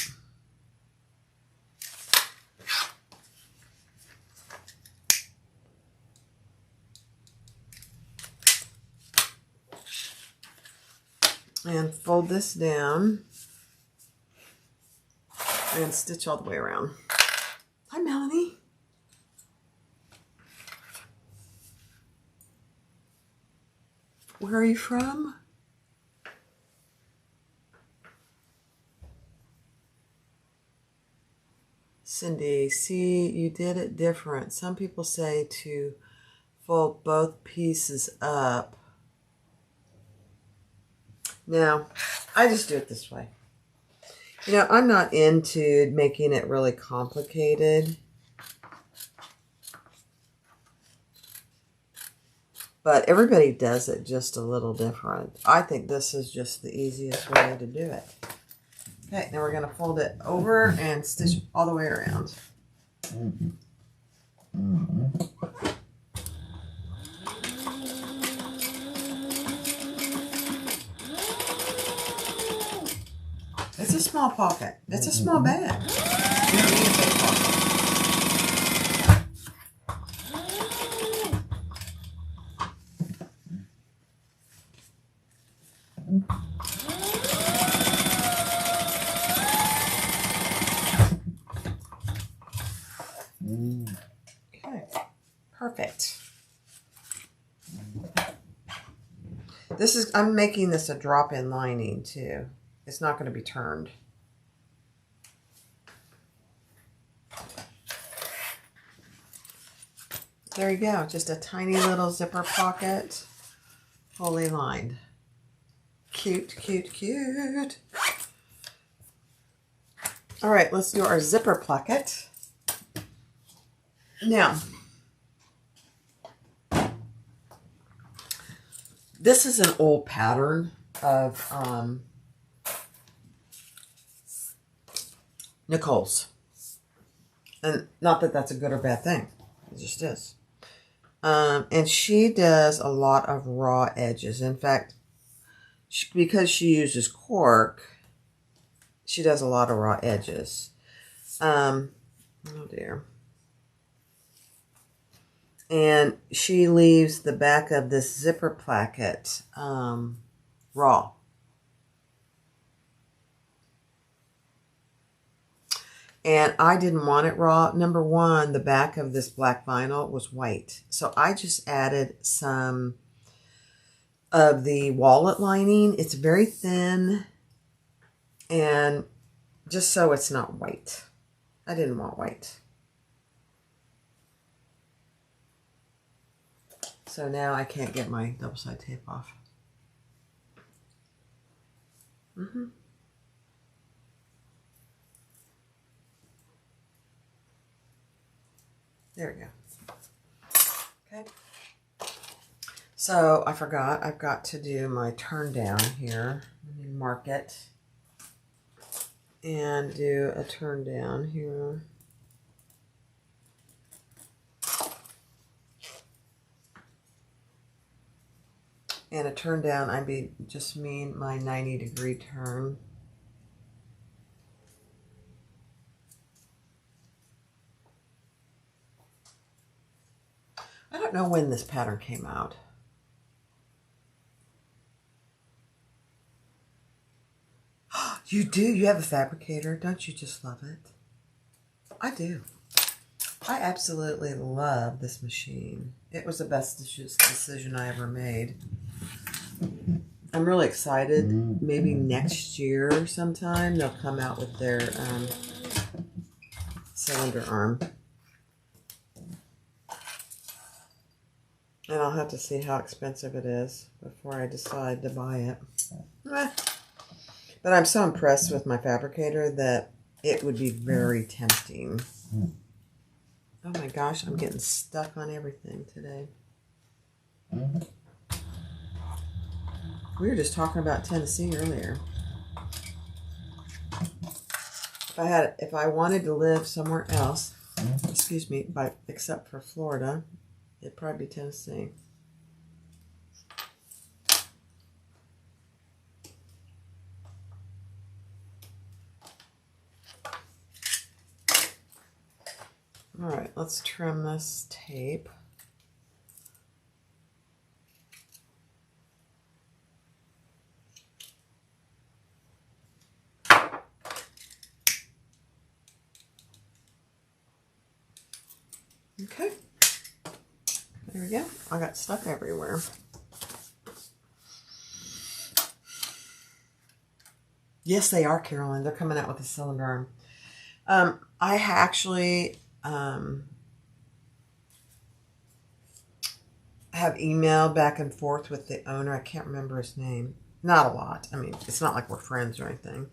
And fold this down and stitch all the way around. Hi, Melanie. Where are you from? Cindy, see, you did it different. Some people say to fold both pieces up. Now, I just do it this way. You know, I'm not into making it really complicated. But everybody does it just a little different. I think this is just the easiest way to do it. Okay, now we're going to fold it over and stitch all the way around. It's a small pocket. It's a small bag. You don't need a big pocket. Okay, perfect. I'm making this a drop-in lining too. It's not going to be turned. There you go, just a tiny little zipper pocket, fully lined. Cute, cute, cute. All right, let's do our zipper placket. Now, this is an old pattern of Nicole's. And not that that's a good or bad thing. It just is. And she does a lot of raw edges. In fact, because she uses cork, she does a lot of raw edges. Oh dear. And she leaves the back of this zipper placket raw. And I didn't want it raw. Number one, the back of this black vinyl was white. So I just added some of the wallet lining. It's very thin. And just so it's not white. I didn't want white. So now I can't get my double-side tape off. There we go. Okay. So I forgot, I've got to do my turn down here. Let me mark it. And do a turn down here. And a turn down, I just mean my 90-degree turn. I don't know when this pattern came out. You do? You have a fabricator? Don't you just love it? I do. I absolutely love this machine. It was the best decision I ever made. I'm really excited. Maybe next year sometime they'll come out with their cylinder arm. And I'll have to see how expensive it is before I decide to buy it. But I'm so impressed with my fabricator that it would be very tempting. Oh my gosh, I'm getting stuck on everything today. We were just talking about Tennessee earlier. If I wanted to live somewhere else, excuse me, except for Florida, it'd probably be Tennessee. All right, let's trim this tape. Okay, there we go. I got stuck everywhere. Yes, they are, Carolyn. They're coming out with a cylinder arm. I actually have emailed back and forth with the owner. I can't remember his name. Not a lot. I mean, it's not like we're friends or anything.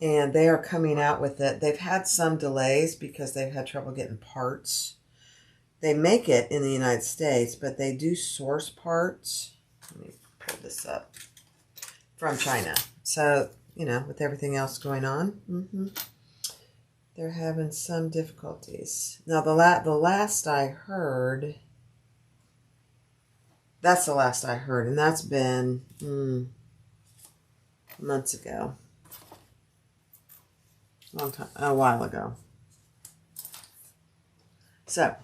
And they are coming out with it. They've had some delays because they've had trouble getting parts. They make it in the United States, but they do source parts. Let me pull this up. From China. So, you know, with everything else going on, they're having some difficulties. Now, the last I heard, that's the last I heard, and that's been months ago. Long time, a while ago. So,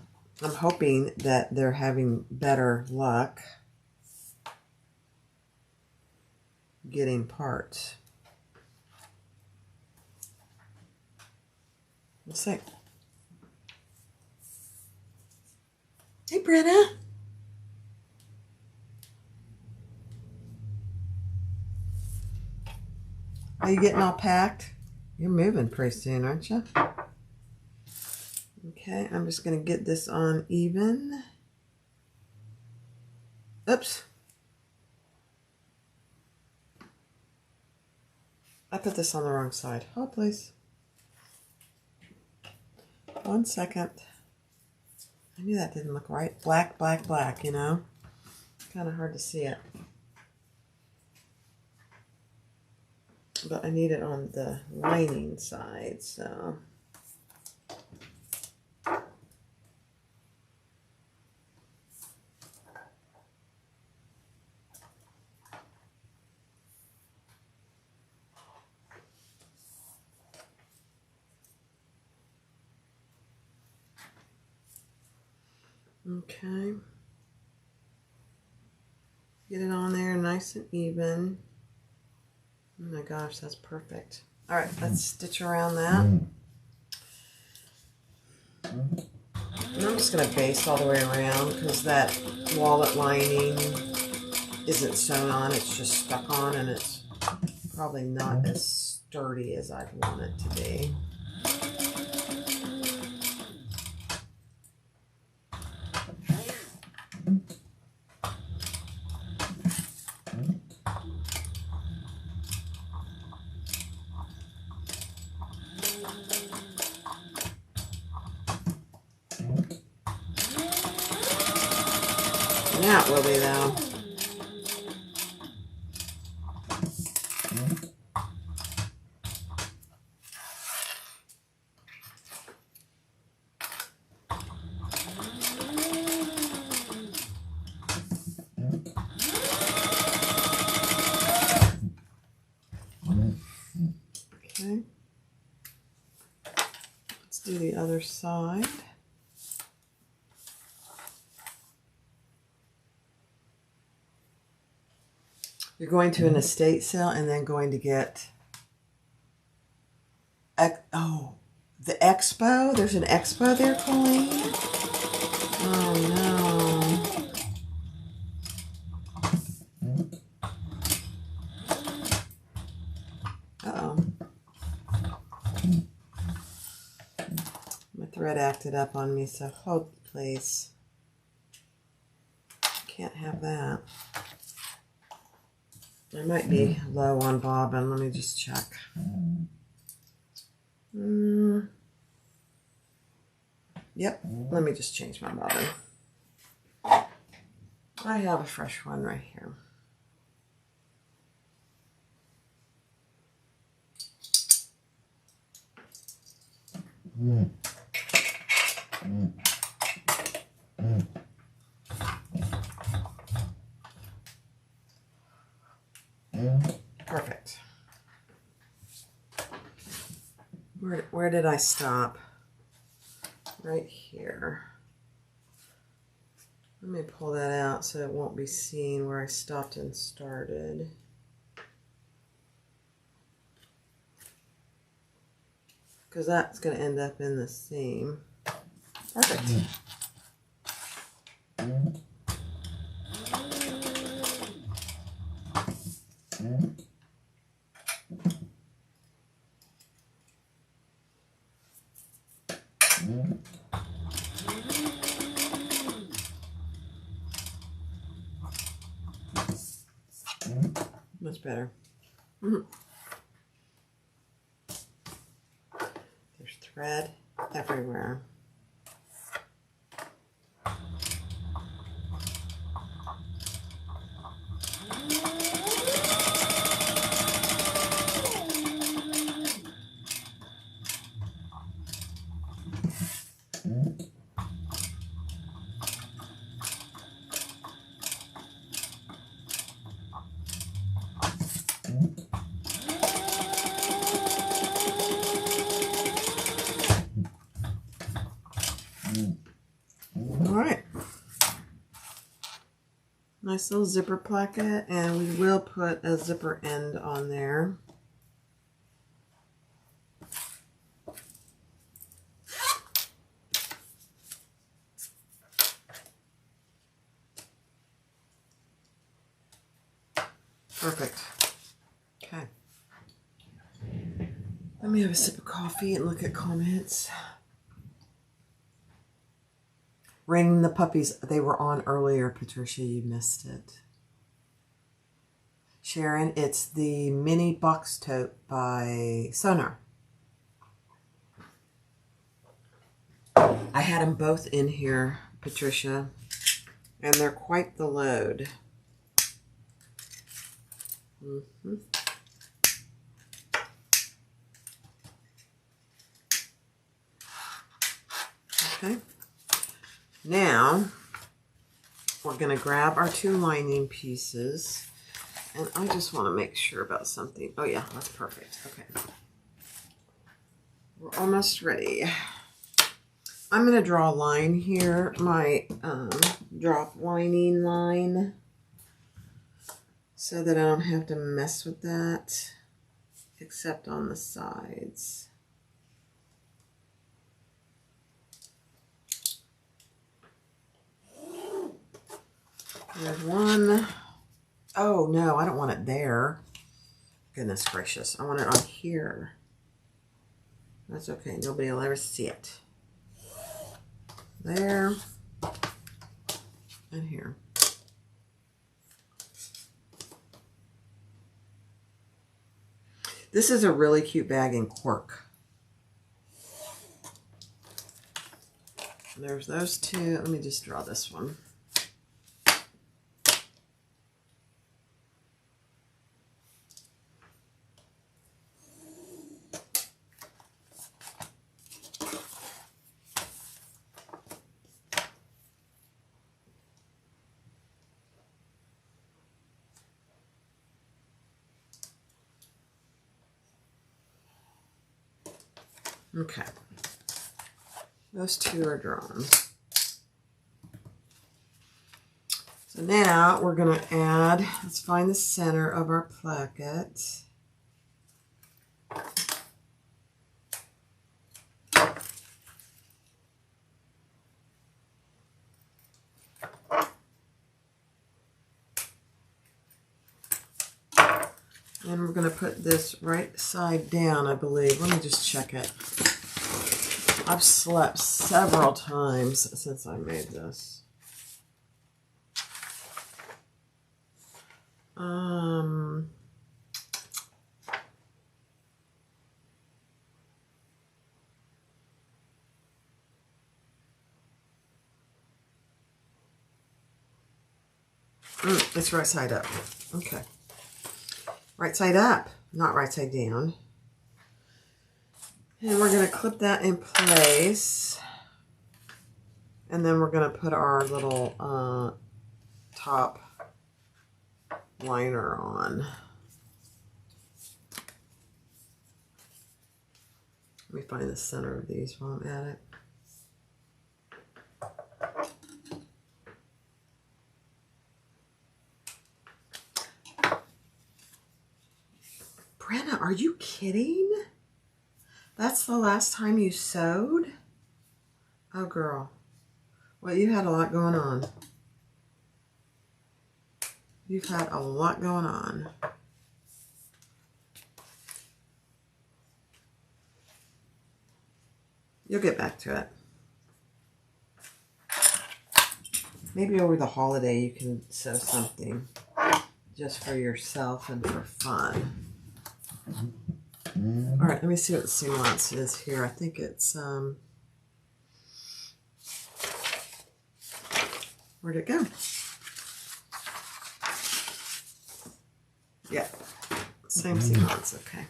I'm hoping that they're having better luck getting parts. We'll see. Hey, Brenna. Are you getting all packed? You're moving pretty soon, aren't you? Okay, I'm just going to get this on even. Oops. I put this on the wrong side. Hold, please. 1 second. I knew that didn't look right. Black, black, black, you know? Kind of hard to see it. But I need it on the lining side, so. Okay. Get it on there nice and even. Oh my gosh, that's perfect. All right, let's stitch around that. And I'm just going to baste all the way around because that wallet lining isn't sewn on. It's just stuck on, and it's probably not as sturdy as I'd want it to be. Now it will be, though. Okay. Let's do the other side. You're going to an estate sale and then going to get, oh, the expo? There's an expo there, Colleen? Oh, no. thread acted up on me, so hold please. Can't have that. I might be low on bobbin. Let me just check. Yep, let me just change my bobbin. I have a fresh one right here. Perfect. Where did I stop? Right here. Let me pull that out so it won't be seen where I stopped and started. Because that's going to end up in the seam. Perfect. Much better. There's thread everywhere. Alright, nice little zipper placket, and we will put a zipper end on there. Perfect. Okay. Let me have a sip of coffee and look at comments. Raining the Puppies, they were on earlier, Patricia, you missed it. Sharon, it's the mini box tote by Sonar. I had them both in here, Patricia, and they're quite the load. Okay. Now, we're going to grab our two lining pieces, and I just want to make sure about something. Oh yeah, that's perfect. Okay. We're almost ready. I'm going to draw a line here, my drop lining line, so that I don't have to mess with that, except on the sides. There's one. Oh no, I don't want it there. Goodness gracious, I want it on here. That's okay, nobody will ever see it. There. And here. This is a really cute bag in cork. There's those two. Let me just draw this one. Okay, those two are drawn. So now we're going to add, let's find the center of our placket. And we're going to put this right side down, I believe. Let me just check it. I've slept several times since I made this. It's right side up. Okay. Right side up, not right side down. And we're going to clip that in place. And then we're going to put our little top liner on. Let me find the center of these while I'm at it. Brenna, are you kidding? That's the last time you sewed? Oh, girl. Well, you had a lot going on. You've had a lot going on. You'll get back to it. Maybe over the holiday you can sew something just for yourself and for fun. All right, let me see what the seam allowance is here. I think it's, where'd it go? Yeah, same seam allowance, okay.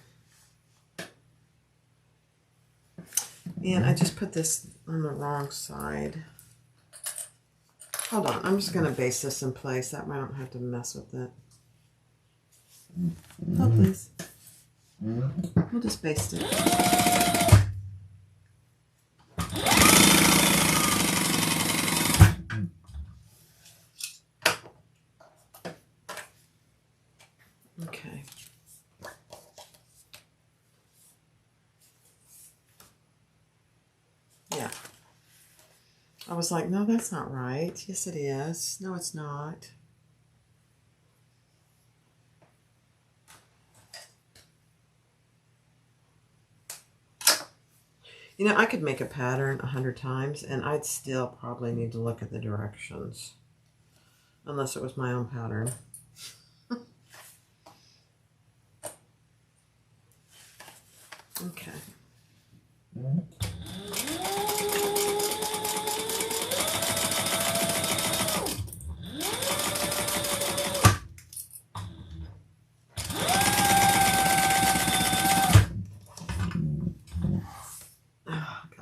And I just put this on the wrong side. Hold on, I'm just gonna base this in place. That way I don't have to mess with it. Oh, please. We'll just baste it. Okay. Yeah. I was like, no, that's not right. Yes, it is. No, it's not. You know, I could make a pattern 100 times and I'd still probably need to look at the directions. Unless it was my own pattern. Okay.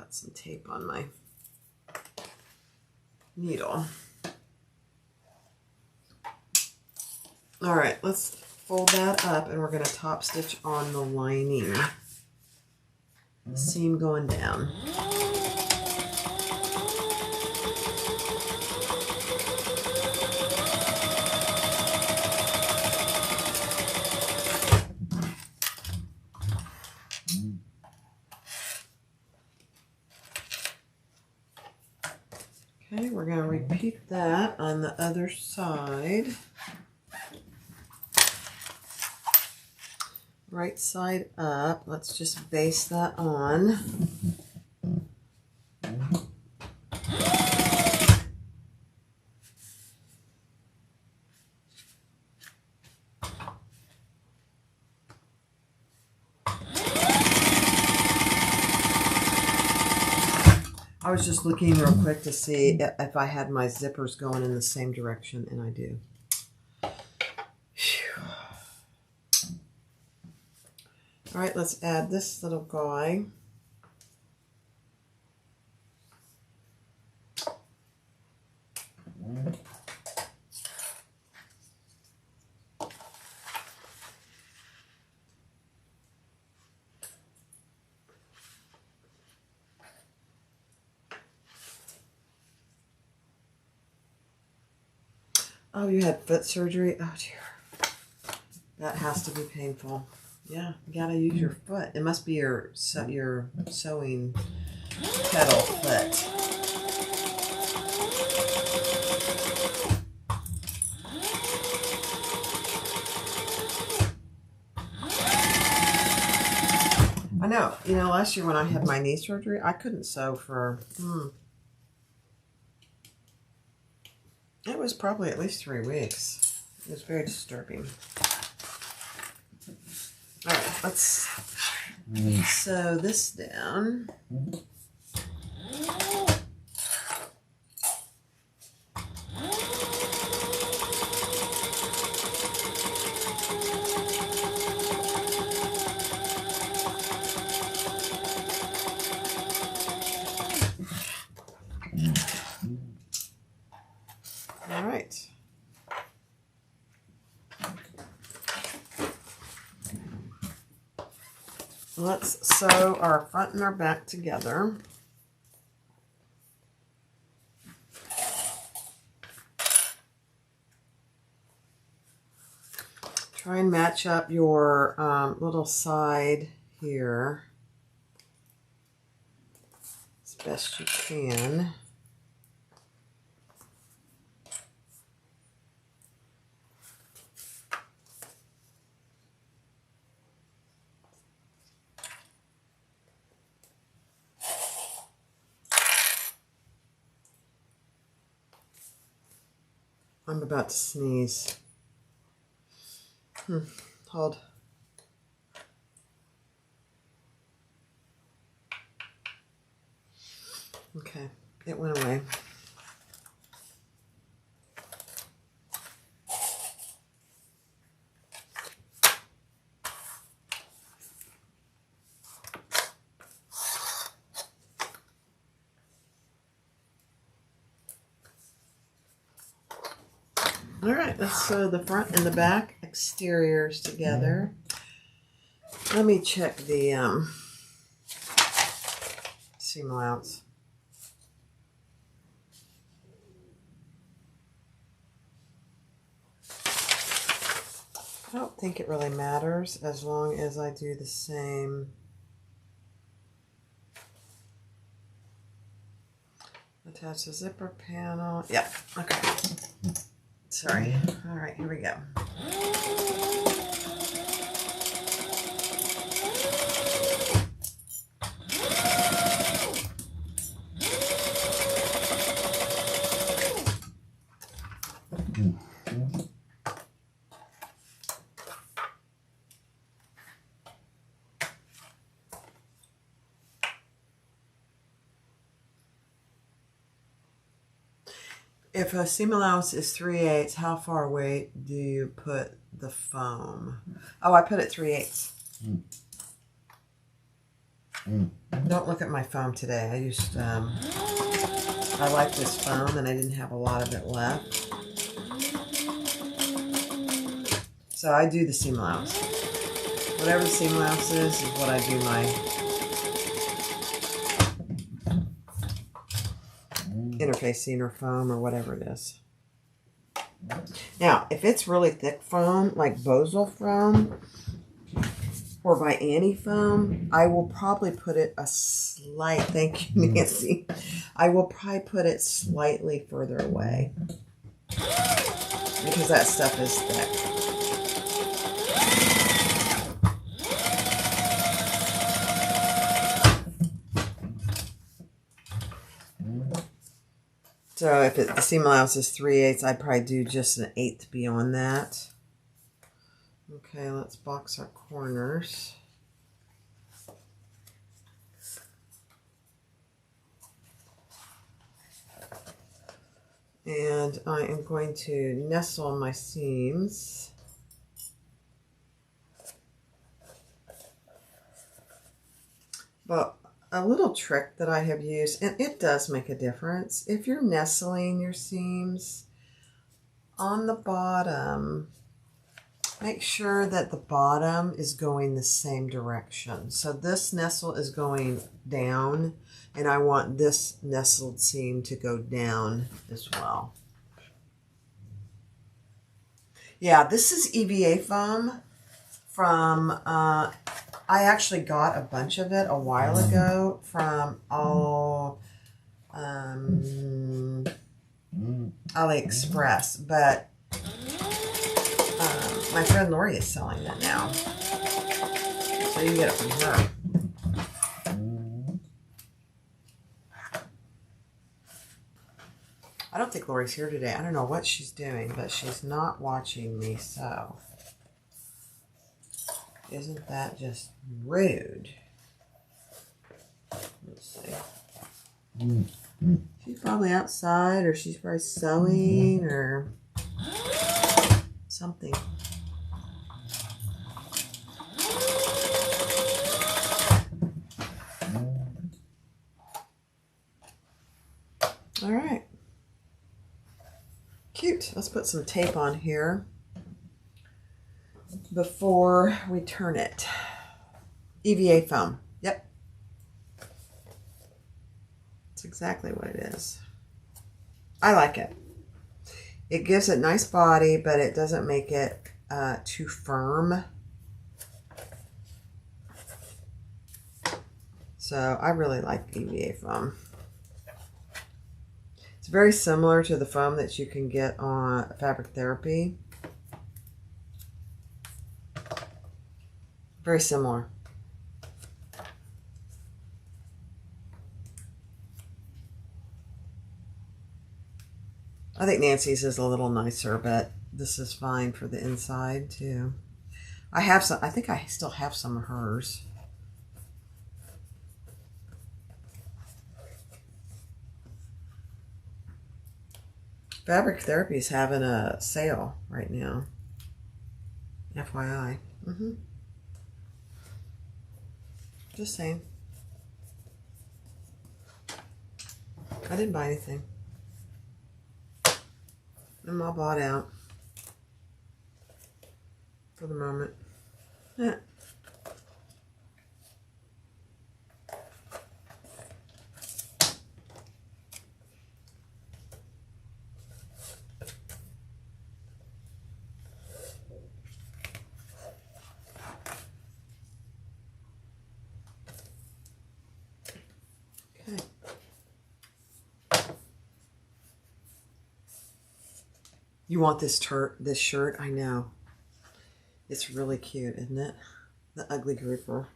Some tape on my needle. All right, let's fold that up and we're going to top stitch on the lining. Seam going down. Okay, we're going to repeat that on the other side. Right side up. Let's just baste that on. I was just looking real quick to see if I had my zippers going in the same direction, and I do. Whew. All right, let's add this little guy. Oh, you had foot surgery? Oh, dear. That has to be painful. Yeah, you gotta use your foot. It must be your sewing pedal foot. I know. You know, last year when I had my knee surgery, I couldn't sew for, it was probably at least 3 weeks. It was very disturbing. All right, let's sew this down. All right. Let's sew our front and our back together. Try and match up your little side here as best you can. I'm about to sneeze. Hold. Okay, it went away. All right, let's sew the front and the back exteriors together. Let me check the seam allowance. I don't think it really matters as long as I do the same. Attach the zipper panel. Yeah, okay. Sorry. All right, here we go. If a seam allowance is 3/8, how far away do you put the foam? Oh, I put it 3/8. Don't look at my foam today. I used, I like this foam and I didn't have a lot of it left. So I do the seam allowance. Whatever the seam allowance is what I do my interface seam or foam or whatever it is. Now, if it's really thick foam, like Bosal foam or by Annie foam, I will probably put it a slight, thank you, Nancy. I will probably put it slightly further away because that stuff is thick. So if the seam allowance is 3/8, I'd probably do just an 1/8 beyond that. Okay, let's box our corners. And I am going to nestle my seams. But a little trick that I have used, and it does make a difference, if you're nestling your seams on the bottom, make sure that the bottom is going the same direction. So this nestle is going down, and I want this nestled seam to go down as well. Yeah, this is EVA foam from, I actually got a bunch of it a while ago from AliExpress, but my friend Lori is selling it now, so you can get it from her. I don't think Lori's here today. I don't know what she's doing, but she's not watching me, so. Isn't that just rude? Let's see. She's probably outside, or she's probably sewing, or something. All right. Cute. Let's put some tape on here before we turn it. EVA foam. Yep. That's exactly what it is. I like it. It gives it nice body, but it doesn't make it too firm. So I really like EVA foam. It's very similar to the foam that you can get on Fabric Therapy. Very similar. I think Nancy's is a little nicer, but this is fine for the inside too. I have some, I think I still have some of hers. Fabric Therapy is having a sale right now. FYI. Just saying. I didn't buy anything. I'm all bought out for the moment. Yeah. Okay. You want this shirt? I know. It's really cute, isn't it? The ugly grouper.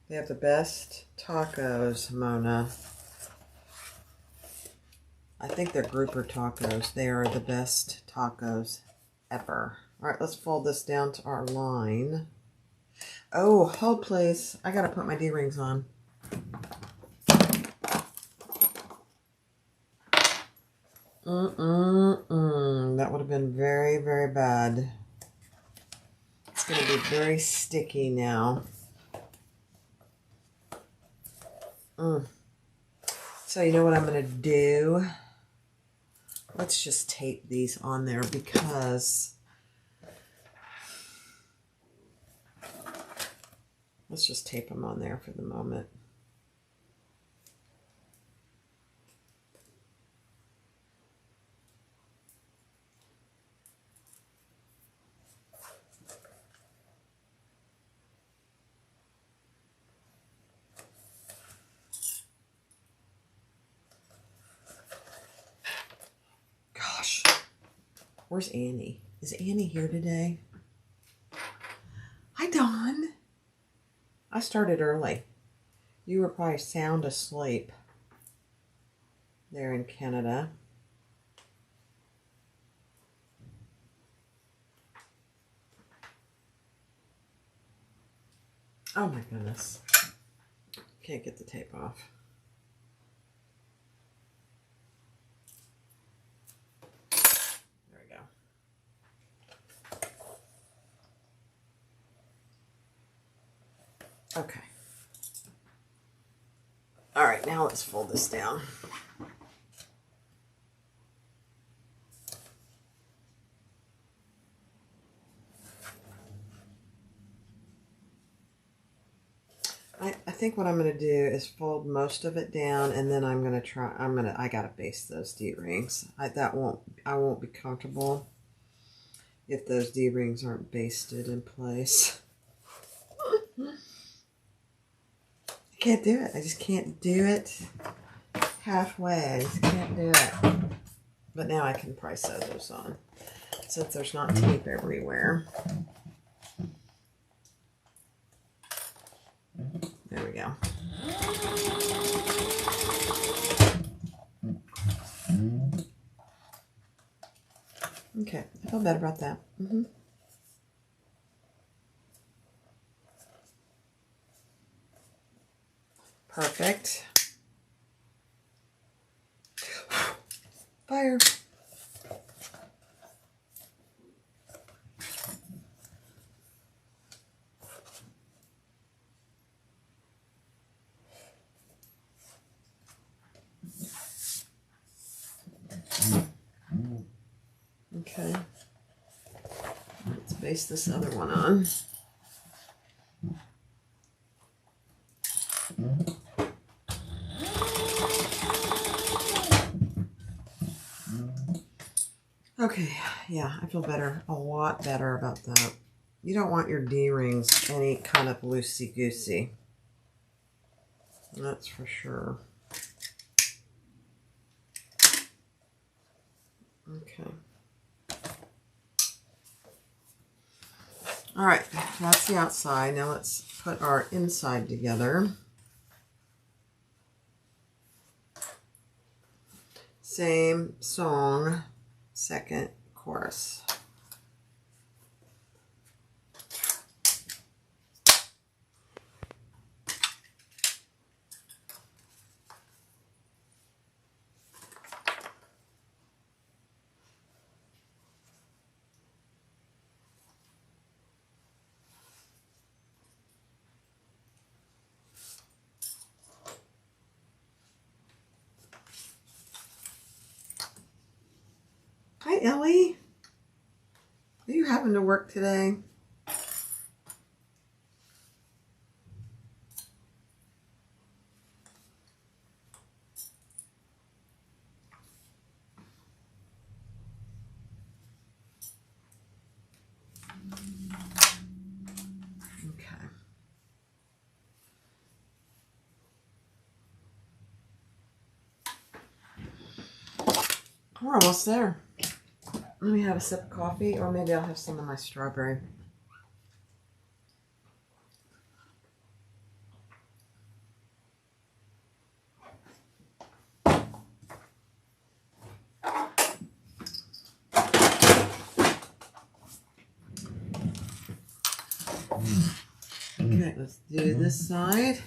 They have the best tacos, Mona. I think they're grouper tacos. They are the best tacos ever. All right, let's fold this down to our line. Oh, hold please. I gotta put my D-rings on. That would have been very, very bad. It's going to be very sticky now. So you know what I'm going to do? Let's just tape these on there because... Let's just tape them on there for the moment. Gosh, where's Annie? Is Annie here today? Hi, Dawn. I started early. You were probably sound asleep there in Canada. Oh my goodness. Can't get the tape off. There we go. Okay. All right, now let's fold this down. I think what I'm going to do is fold most of it down, and then I'm going to try, I got to baste those D-rings. I won't be comfortable if those D-rings aren't basted in place. I can't do it. I just can't do it halfway. I just can't do it. But now I can probably sew those on since there's not tape everywhere. There we go. feel better about that. Perfect. Fire. Okay. Let's base this other one on. Okay, yeah, I feel better, a lot better about that. You don't want your D-rings any kind of loosey-goosey. That's for sure. Okay. All right, that's the outside. Now let's put our inside together. Same song, second chorus. Hi, Ellie. Are you having to work today? Okay. We're almost there. Let me have a sip of coffee, or maybe I'll have some of my strawberry. Okay, let's do this side.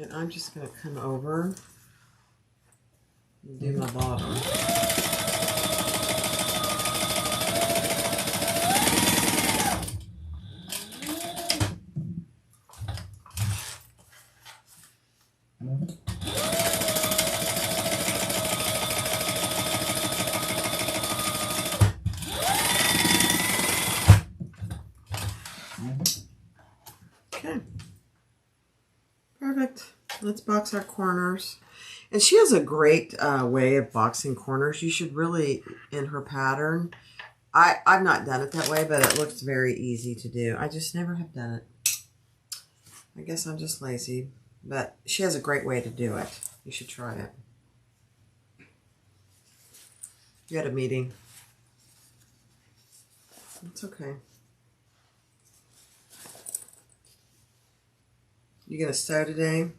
And I'm just going to come over and do my bottom. Okay. Perfect. Let's box our corners. And she has a great way of boxing corners. You should really, in her pattern, I've not done it that way, but it looks very easy to do. I just never have done it. I guess I'm just lazy, but she has a great way to do it. You should try it. You had a meeting. It's okay. You gonna sew today?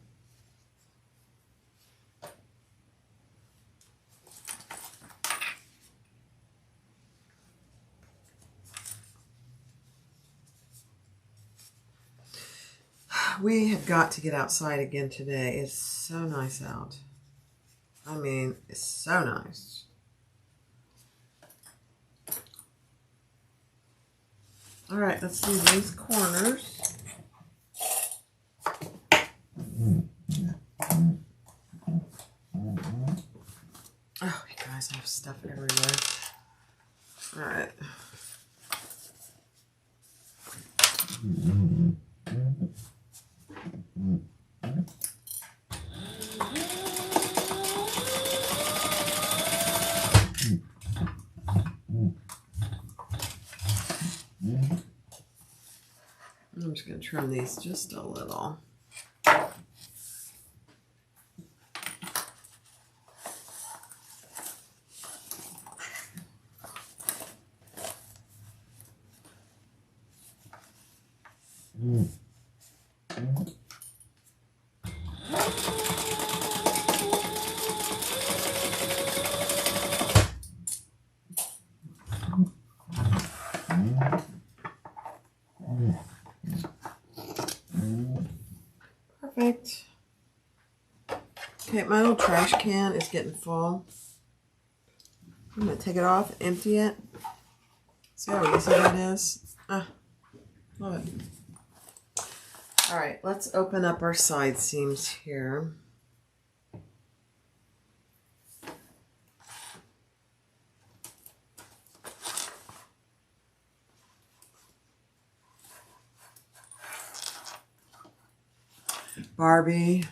We have got to get outside again today. It's so nice out. I mean, it's so nice. All right, let's do these corners. Oh, you guys, I have stuff everywhere. All right. I'm just going to trim these just a little. Perfect. Okay, my little trash can is getting full. I'm going to take it off, empty it. See how easy that is? Ah, love it. All right, let's open up our side seams here. Barbie.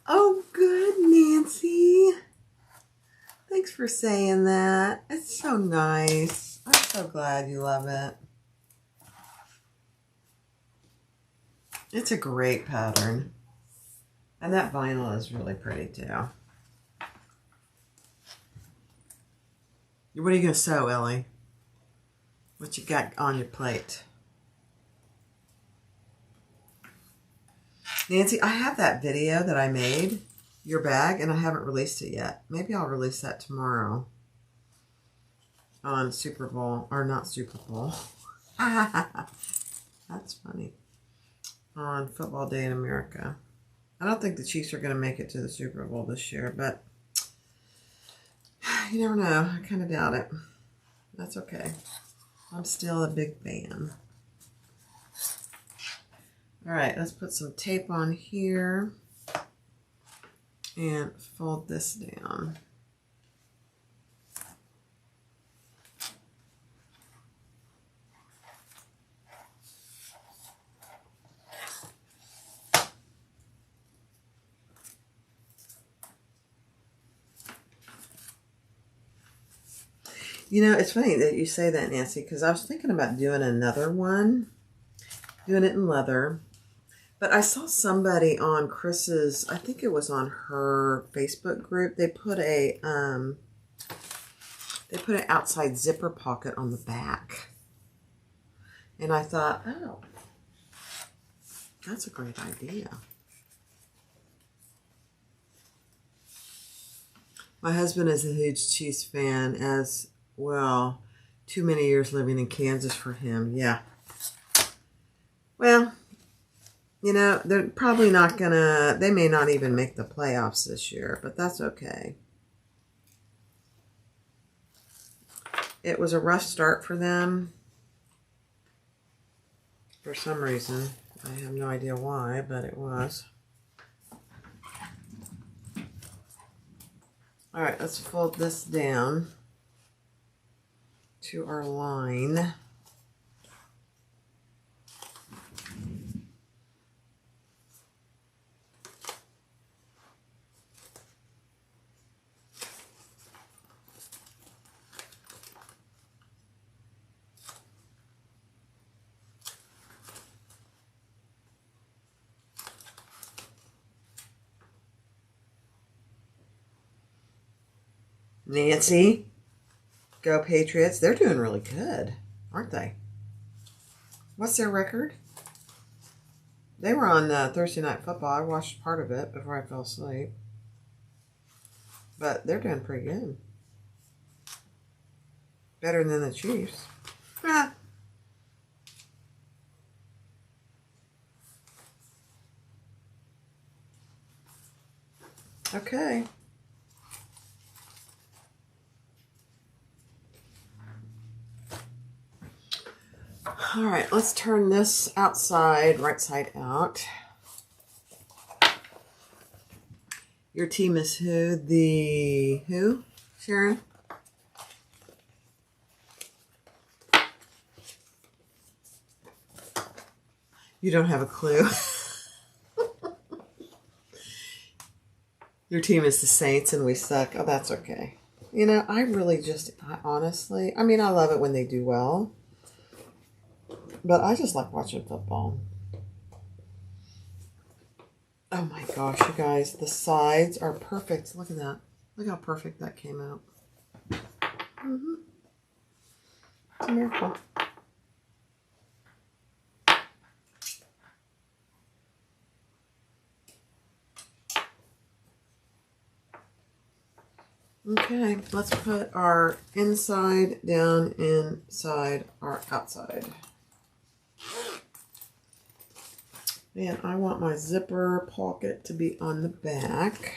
Oh, good, Nancy. Thanks for saying that. It's so nice. I'm so glad you love it. It's a great pattern. And that vinyl is really pretty too. What are you going to sew, Ellie? What you got on your plate? Nancy, I have that video that I made, your bag, and I haven't released it yet. Maybe I'll release that tomorrow on Super Bowl, or not Super Bowl. That's funny. On Football Day in America. I don't think the Chiefs are going to make it to the Super Bowl this year, but you never know. I kind of doubt it. That's okay. I'm still a big fan. All right, let's put some tape on here and fold this down. You know, it's funny that you say that, Nancy, because I was thinking about doing another one, doing it in leather. But I saw somebody on Chris's, I think it was on her Facebook group, they put an outside zipper pocket on the back. And I thought, oh, that's a great idea. My husband is a huge Chiefs fan as well. Too many years living in Kansas for him. Yeah. Well, you know, they're probably not gonna, they may not even make the playoffs this year, but that's okay. It was a rough start for them. For some reason. I have no idea why, but it was. All right, let's fold this down to our line. Nancy, go Patriots. They're doing really good, aren't they? What's their record? They were on Thursday Night Football. I watched part of it before I fell asleep. But they're doing pretty good. Better than the Chiefs. Ah. Okay. All right, let's turn this outside, right side out. Your team is who? The who, Sharon? You don't have a clue. Your team is the Saints and we suck. Oh, that's okay. You know, I really just, honestly, I mean, I love it when they do well. But I just like watching football. Oh my gosh, you guys. The sides are perfect. Look at that. Look how perfect that came out. Mm-hmm. It's a miracle. Okay, let's put our inside down inside our outside. And I want my zipper pocket to be on the back.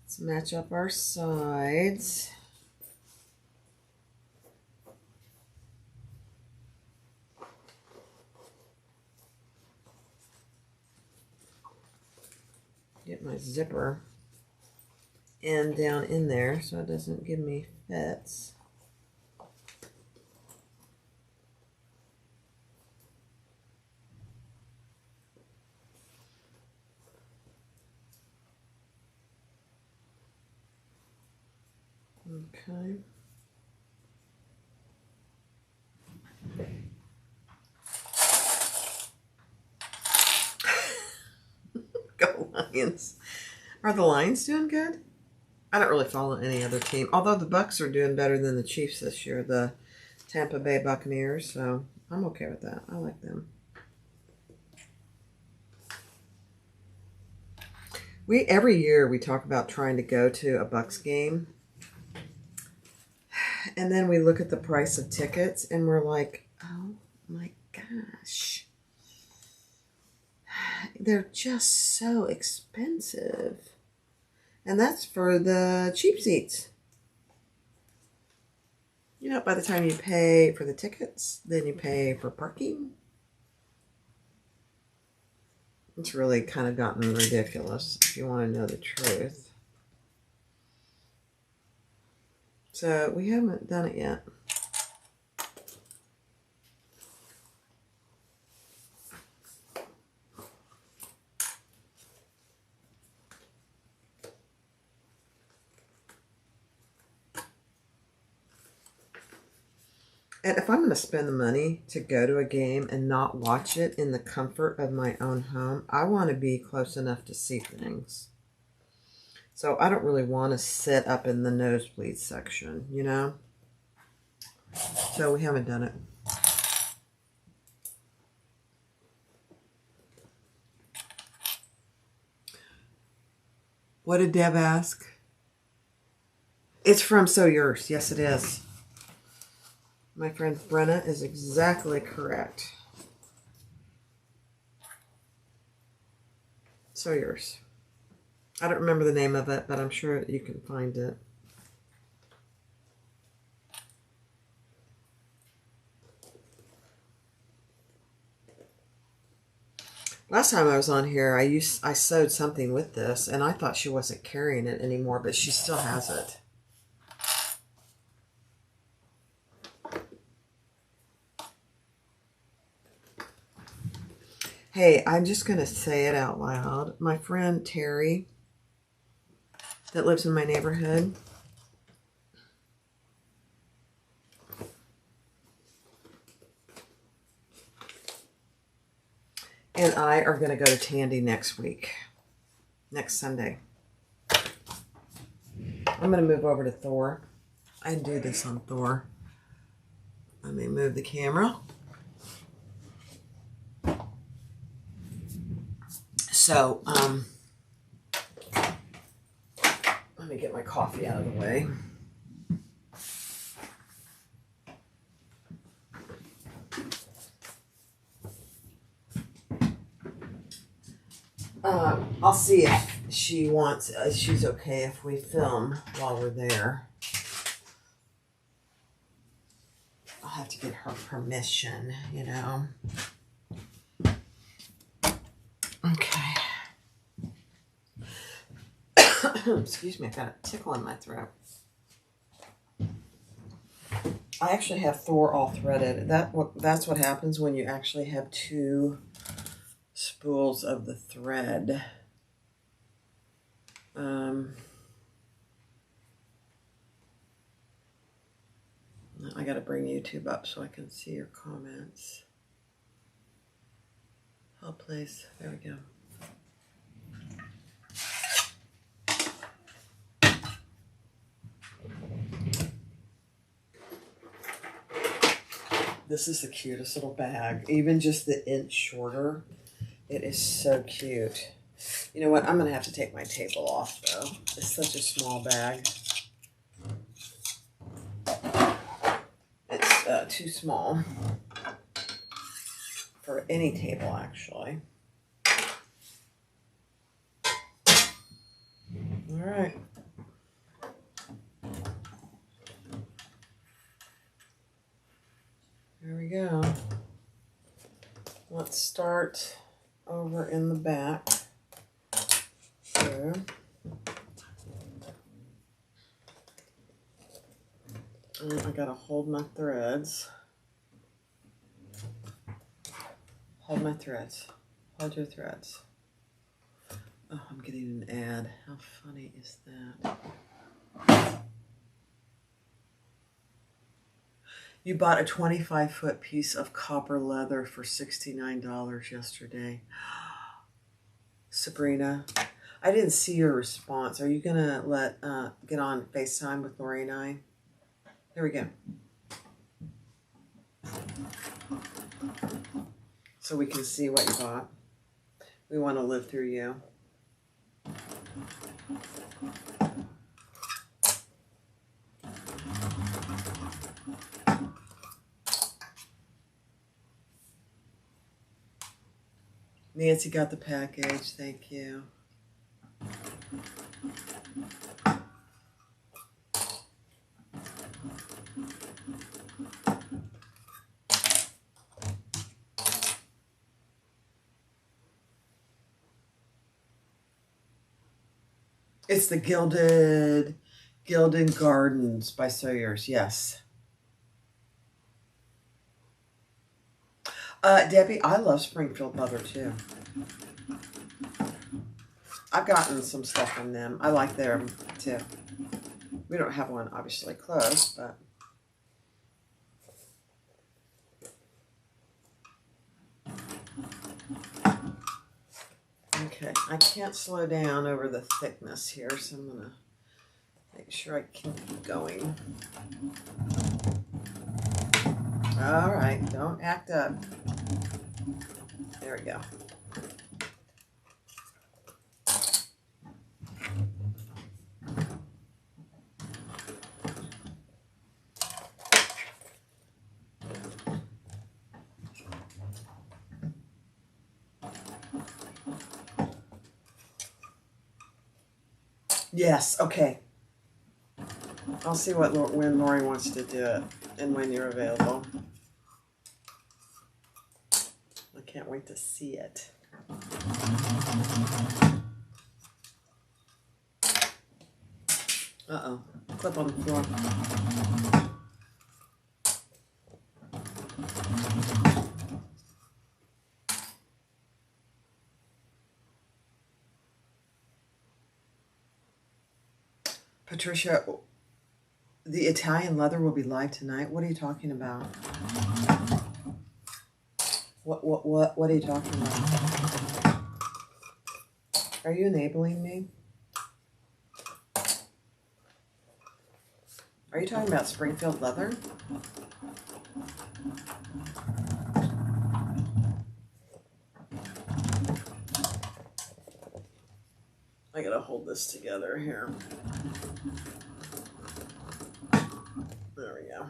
Let's match up our sides. Get my zipper end down in there so it doesn't give me fits. Okay. Go Lions. Are the Lions doing good? I don't really follow any other team. Although the Bucks are doing better than the Chiefs this year, the Tampa Bay Buccaneers. So I'm okay with that. I like them. Every year we talk about trying to go to a Bucks game. And then we look at the price of tickets and we're like, oh my gosh. They're just so expensive. And that's for the cheap seats. You know, by the time you pay for the tickets, then you pay for parking. It's really kind of gotten ridiculous, if you want to know the truth. So we haven't done it yet. And if I'm going to spend the money to go to a game and not watch it in the comfort of my own home, I want to be close enough to see things. So I don't really want to sit up in the nosebleed section, you know? So we haven't done it. What did Deb ask? It's from So Yours. Yes, it is. My friend Brenna is exactly correct. So Yours. I don't remember the name of it, but I'm sure you can find it. Last time I was on here, I sewed something with this, and I thought she wasn't carrying it anymore, but she still has it. Hey, I'm just going to say it out loud. My friend Terry, that lives in my neighborhood, and I are going to go to Tandy next week, next Sunday. I'm going to move over to Thor. I do this on Thor. Let me move the camera. So, let me get my coffee out of the way. I'll see if she wants, she's okay if we film while we're there. I'll have to get her permission, you know. Okay. Excuse me, I've got a tickle in my throat. I actually have Thor all threaded. That's what happens when you actually have two spools of the thread. I got to bring YouTube up so I can see your comments. Oh, please. There we go. This is the cutest little bag. Even just the inch shorter. It is so cute. You know what? I'm going to have to take my table off, though. It's such a small bag. It's too small for any table, actually. All right. There we go. Let's start over in the back here. And I gotta hold my threads. Hold my threads. Hold your threads. Oh, I'm getting an ad. How funny is that? You bought a 25-foot piece of copper leather for $69 yesterday. Sabrina, I didn't see your response. Are you gonna get on FaceTime with Lori and I? Here we go. So we can see what you bought. We want to live through you. Nancy got the package. Thank you. It's the Gilded Gardens by Sawyer's. Yes. Debbie, I love Springfield leather too. I've gotten some stuff from them. I like them too. We don't have one obviously close, but okay. I can't slow down over the thickness here, so I'm gonna make sure I can keep going. All right, don't act up. There we go. Yes, okay. I'll see when Lori wants to do it and when you're available. I can't wait to see it. Uh-oh. Clip on the floor. Patricia, the Italian leather will be live tonight. What are you talking about? What are you talking about? Are you enabling me? Are you talking about Springfield leather? I gotta hold this together here. There we go.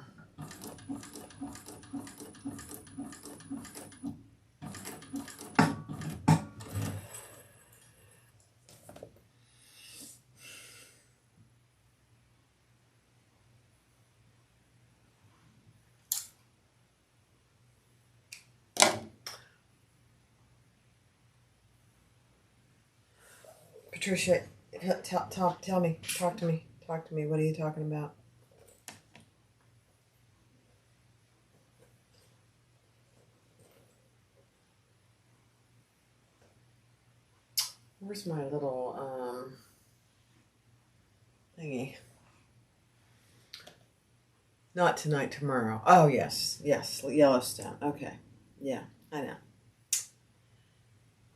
Patricia, talk to me. Talk to me. What are you talking about? Where's my little thingy? Not tonight, tomorrow. Oh, yes, Yellowstone. Okay, yeah, I know.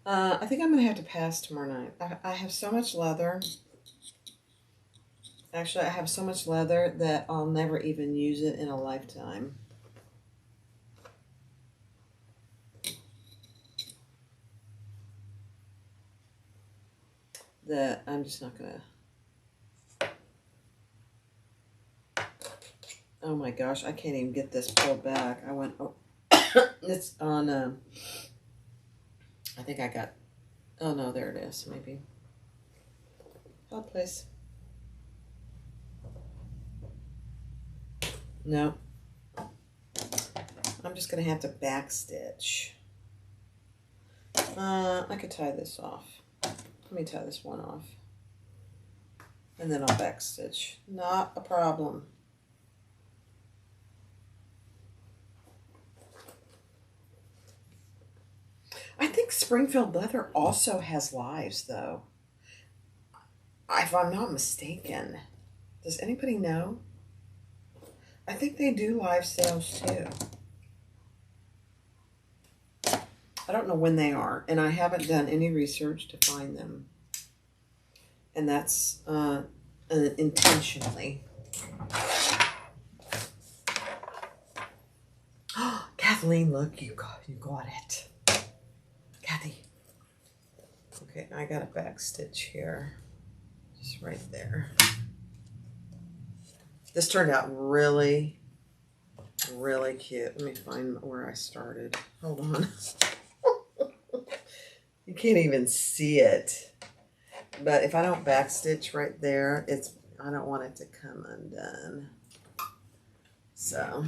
I think I'm going to have to pass tomorrow night. I have so much leather. Actually, I have so much leather that I'll never even use it in a lifetime. that I'm just not gonna. Oh my gosh, I can't even get this pulled back. I went, oh, it's on, I think I got, oh no, there it is, maybe. Oh, please. No. I'm just gonna have to back stitch. I could tie this off. Let me tie this one off. And then I'll back stitch. Not a problem. I think Springfield Leather also has lives, though. If I'm not mistaken. Does anybody know? I think they do live sales, too. I don't know when they are, and I haven't done any research to find them. And that's intentionally. Kathleen, look, you got it. Kathy. Okay, I got a back stitch here. Just right there. This turned out really, really cute. Let me find where I started. Hold on. You can't even see it. But if I don't back stitch right there, I don't want it to come undone. So.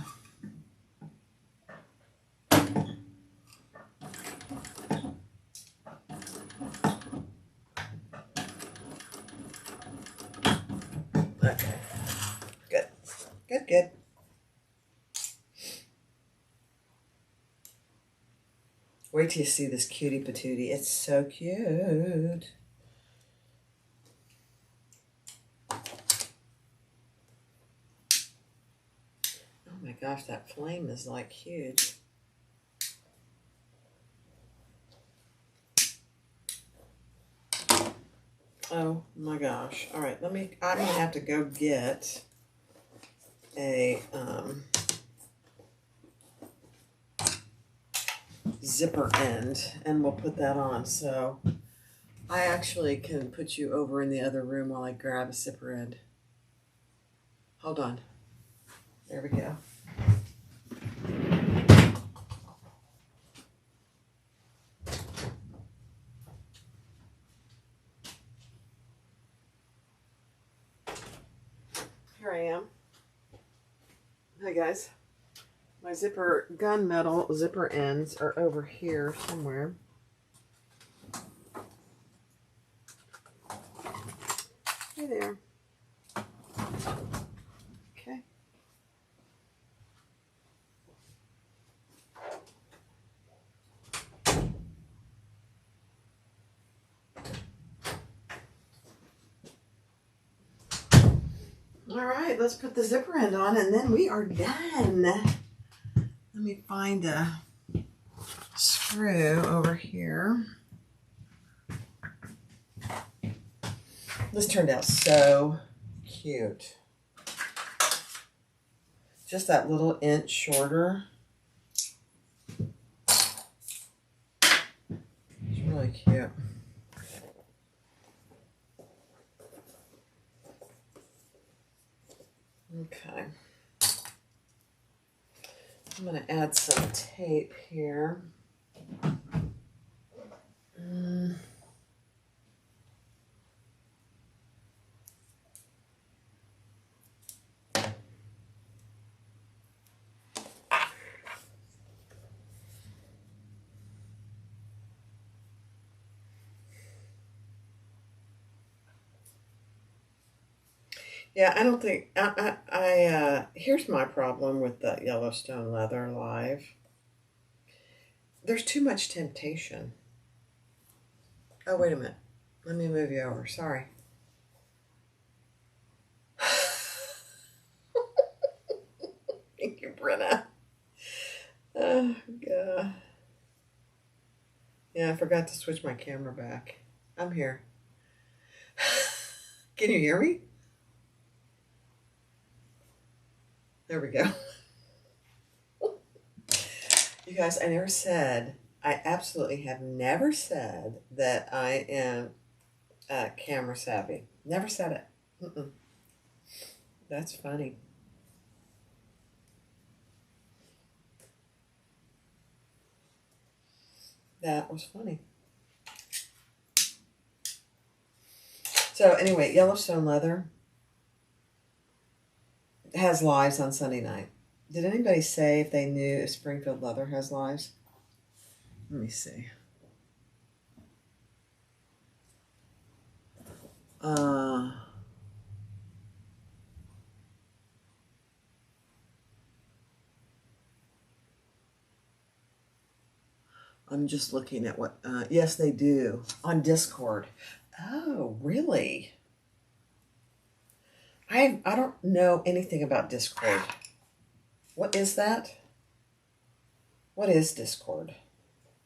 Okay. Good. Good, good. Wait till you see this cutie patootie. It's so cute. Oh my gosh, that flame is like huge. Oh my gosh. All right, I'm gonna have to go get a zipper end, and we'll put that on. So I actually can put you over in the other room while I grab a zipper end. Hold on. There we go. Here I am. Hi guys. My gunmetal zipper ends are over here somewhere. Hey there. Okay. All right, let's put the zipper end on and then we are done. Let me find a screw over here. This turned out so cute. Just that little inch shorter. It's really cute. Okay. I'm going to add some tape here. Yeah, I don't think, here's my problem with the Yellowstone Leather Live. There's too much temptation. Oh, wait a minute. Let me move you over. Sorry. Thank you, Brenna. Oh, God. Yeah, I forgot to switch my camera back. I'm here. Can you hear me? There we go. You guys, I absolutely have never said that I am camera savvy. Never said it. That's funny. That was funny. So anyway, Yellowstone leather has lives on Sunday night. Did anybody say if they knew if Springfield leather has lives? Let me see. I'm just looking at what, yes, they do, on Discord. Oh, really? I don't know anything about Discord. What is that? What is Discord?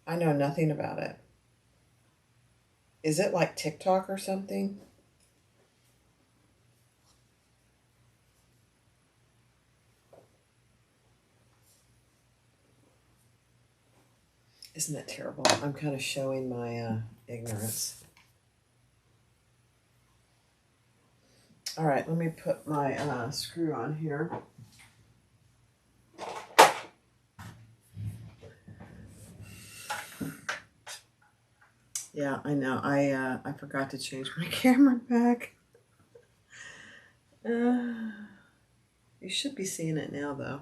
I know nothing about it. Is it like TikTok or something? Isn't that terrible? I'm kind of showing my ignorance. All right, let me put my screw on here. Yeah, I know. I forgot to change my camera back. You should be seeing it now, though.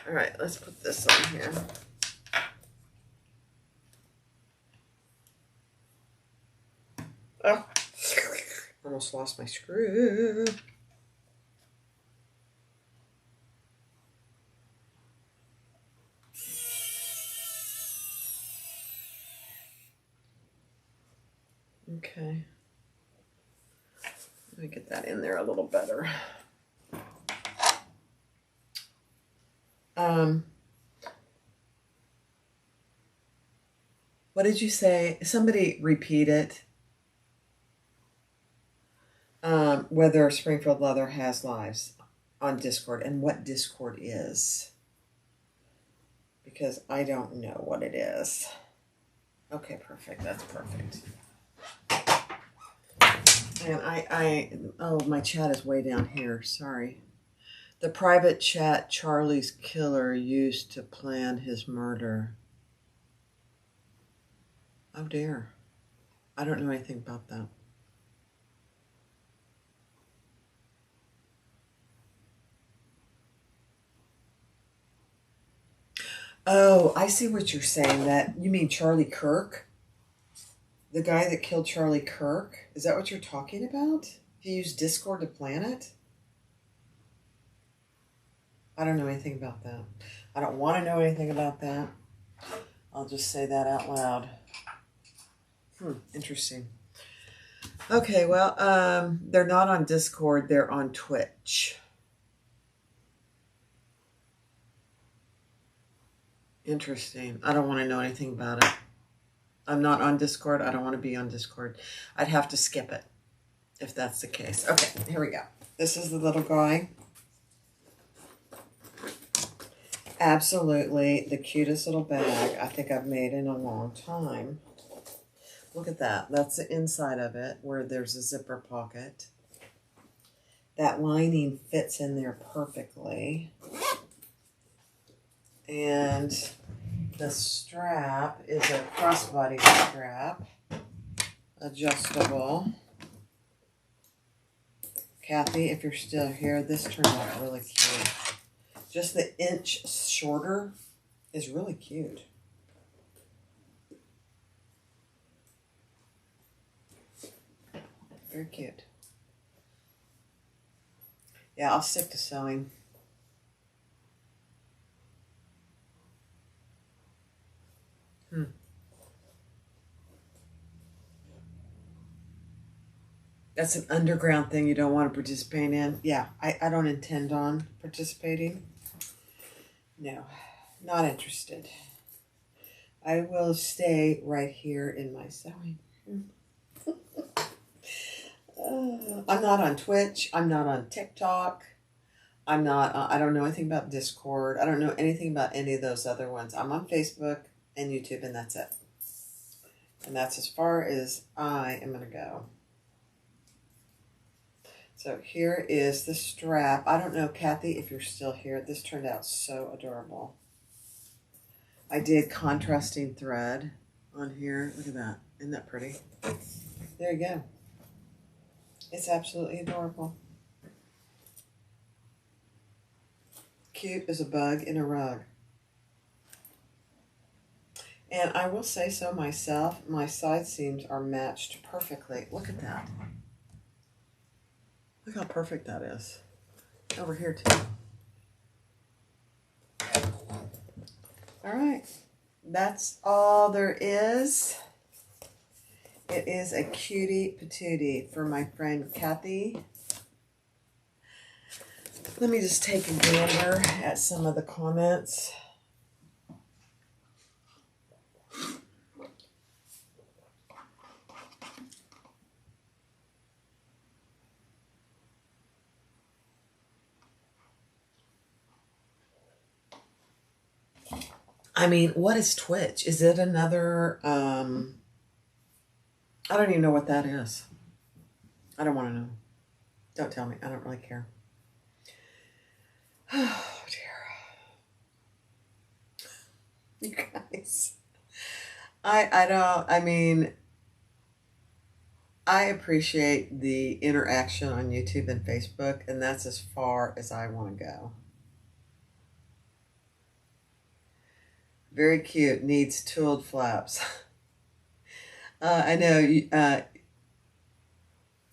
All right, let's put this on here. Oh, almost lost my screw. Okay. Let me get that in there a little better. What did you say? Somebody repeat it. Whether Springfield Leather has lives on Discord and what Discord is. Because I don't know what it is. Okay, perfect. That's perfect. And oh, my chat is way down here. Sorry. The private chat Charlie's killer used to plan his murder. Oh dear. I don't know anything about that. Oh, I see what you're saying. That you mean Charlie Kirk? The guy that killed Charlie Kirk? Is that what you're talking about? He used Discord to plan it? I don't know anything about that. I don't want to know anything about that. I'll just say that out loud. Interesting. Okay, well, they're not on Discord. They're on Twitch. Interesting. I don't want to know anything about it. I'm not on Discord. I don't want to be on Discord. I'd have to skip it if that's the case. Okay, here we go. This is the little guy. Absolutely the cutest little bag I think I've made in a long time. Look at that. That's the inside of it where there's a zipper pocket. That lining fits in there perfectly. And the strap is a crossbody strap, adjustable. Kathy, if you're still here, this turned out really cute. Just the inch shorter is really cute. Very cute. Yeah, I'll stick to sewing. That's an underground thing you don't want to participate in. Yeah, I don't intend on participating. No, not interested. I will stay right here in my sewing. I'm not on Twitch. I'm not on TikTok. I'm not, I don't know anything about Discord. I don't know anything about any of those other ones. I'm on Facebook and YouTube, and that's it. And that's as far as I am going to go. So here is the strap. I don't know, Kathy, if you're still here. This turned out so adorable. I did contrasting thread on here. Look at that. Isn't that pretty? There you go. It's absolutely adorable. Cute as a bug in a rug. And I will say so myself, my side seams are matched perfectly. Look at that. Look how perfect that is. Over here too. All right. That's all there is. It is a cutie patootie for my friend Kathy. Let me just take a gander at some of the comments. I mean, what is Twitch? Is it another, I don't even know what that is. I don't want to know. Don't tell me. I don't really care. Oh, dear. You guys. I mean, I appreciate the interaction on YouTube and Facebook, and that's as far as I want to go. Very cute. Needs tooled flaps. I know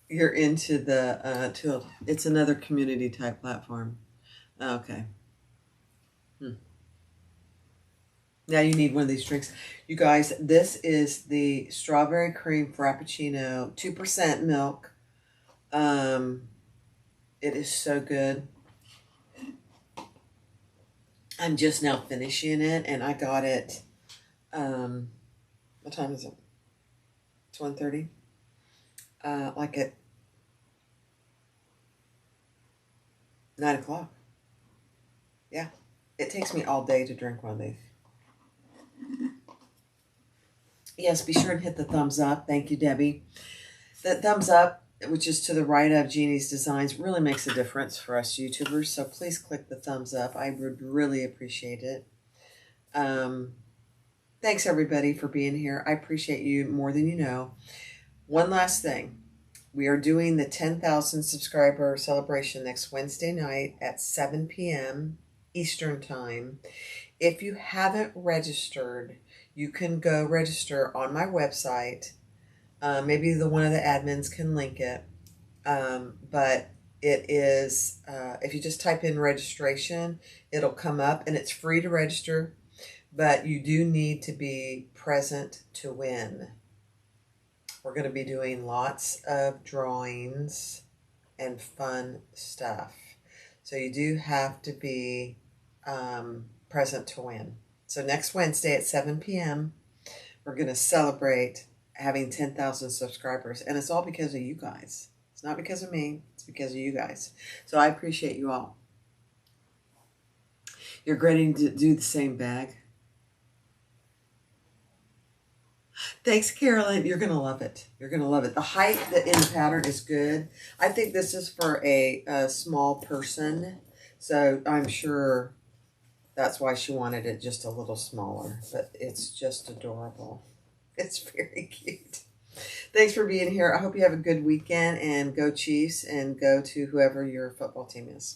you're into the tooled. It's another community type platform. Okay. Now you need one of these drinks. You guys, this is the strawberry cream frappuccino, 2% milk. It is so good. I'm just now finishing it, and I got it, what time is it? It's 1:30. Like at 9 o'clock. Yeah. It takes me all day to drink one of these. Yes, be sure and hit the thumbs up. Thank you, Debbie. The thumbs up, which is to the right of Jeannie's designs, really makes a difference for us YouTubers. So please click the thumbs up. I would really appreciate it. Thanks, everybody, for being here. I appreciate you more than you know. One last thing. We are doing the 10,000 subscriber celebration next Wednesday night at 7 p.m. Eastern Time. If you haven't registered, you can go register on my website. Maybe one of the admins can link it. But it is, if you just type in registration, it'll come up, and it's free to register. But you do need to be present to win. We're going to be doing lots of drawings and fun stuff. So you do have to be present to win. So next Wednesday at 7 p.m., we're going to celebrate having 10,000 subscribers. And it's all because of you guys. It's not because of me. It's because of you guys. So I appreciate you all. You're getting to do the same bag. Thanks, Carolyn. You're going to love it. You're going to love it. The height in the pattern is good. I think this is for a small person. So I'm sure that's why she wanted it just a little smaller. But it's just adorable. It's very cute. Thanks for being here. I hope you have a good weekend. And go Chiefs, and go to whoever your football team is.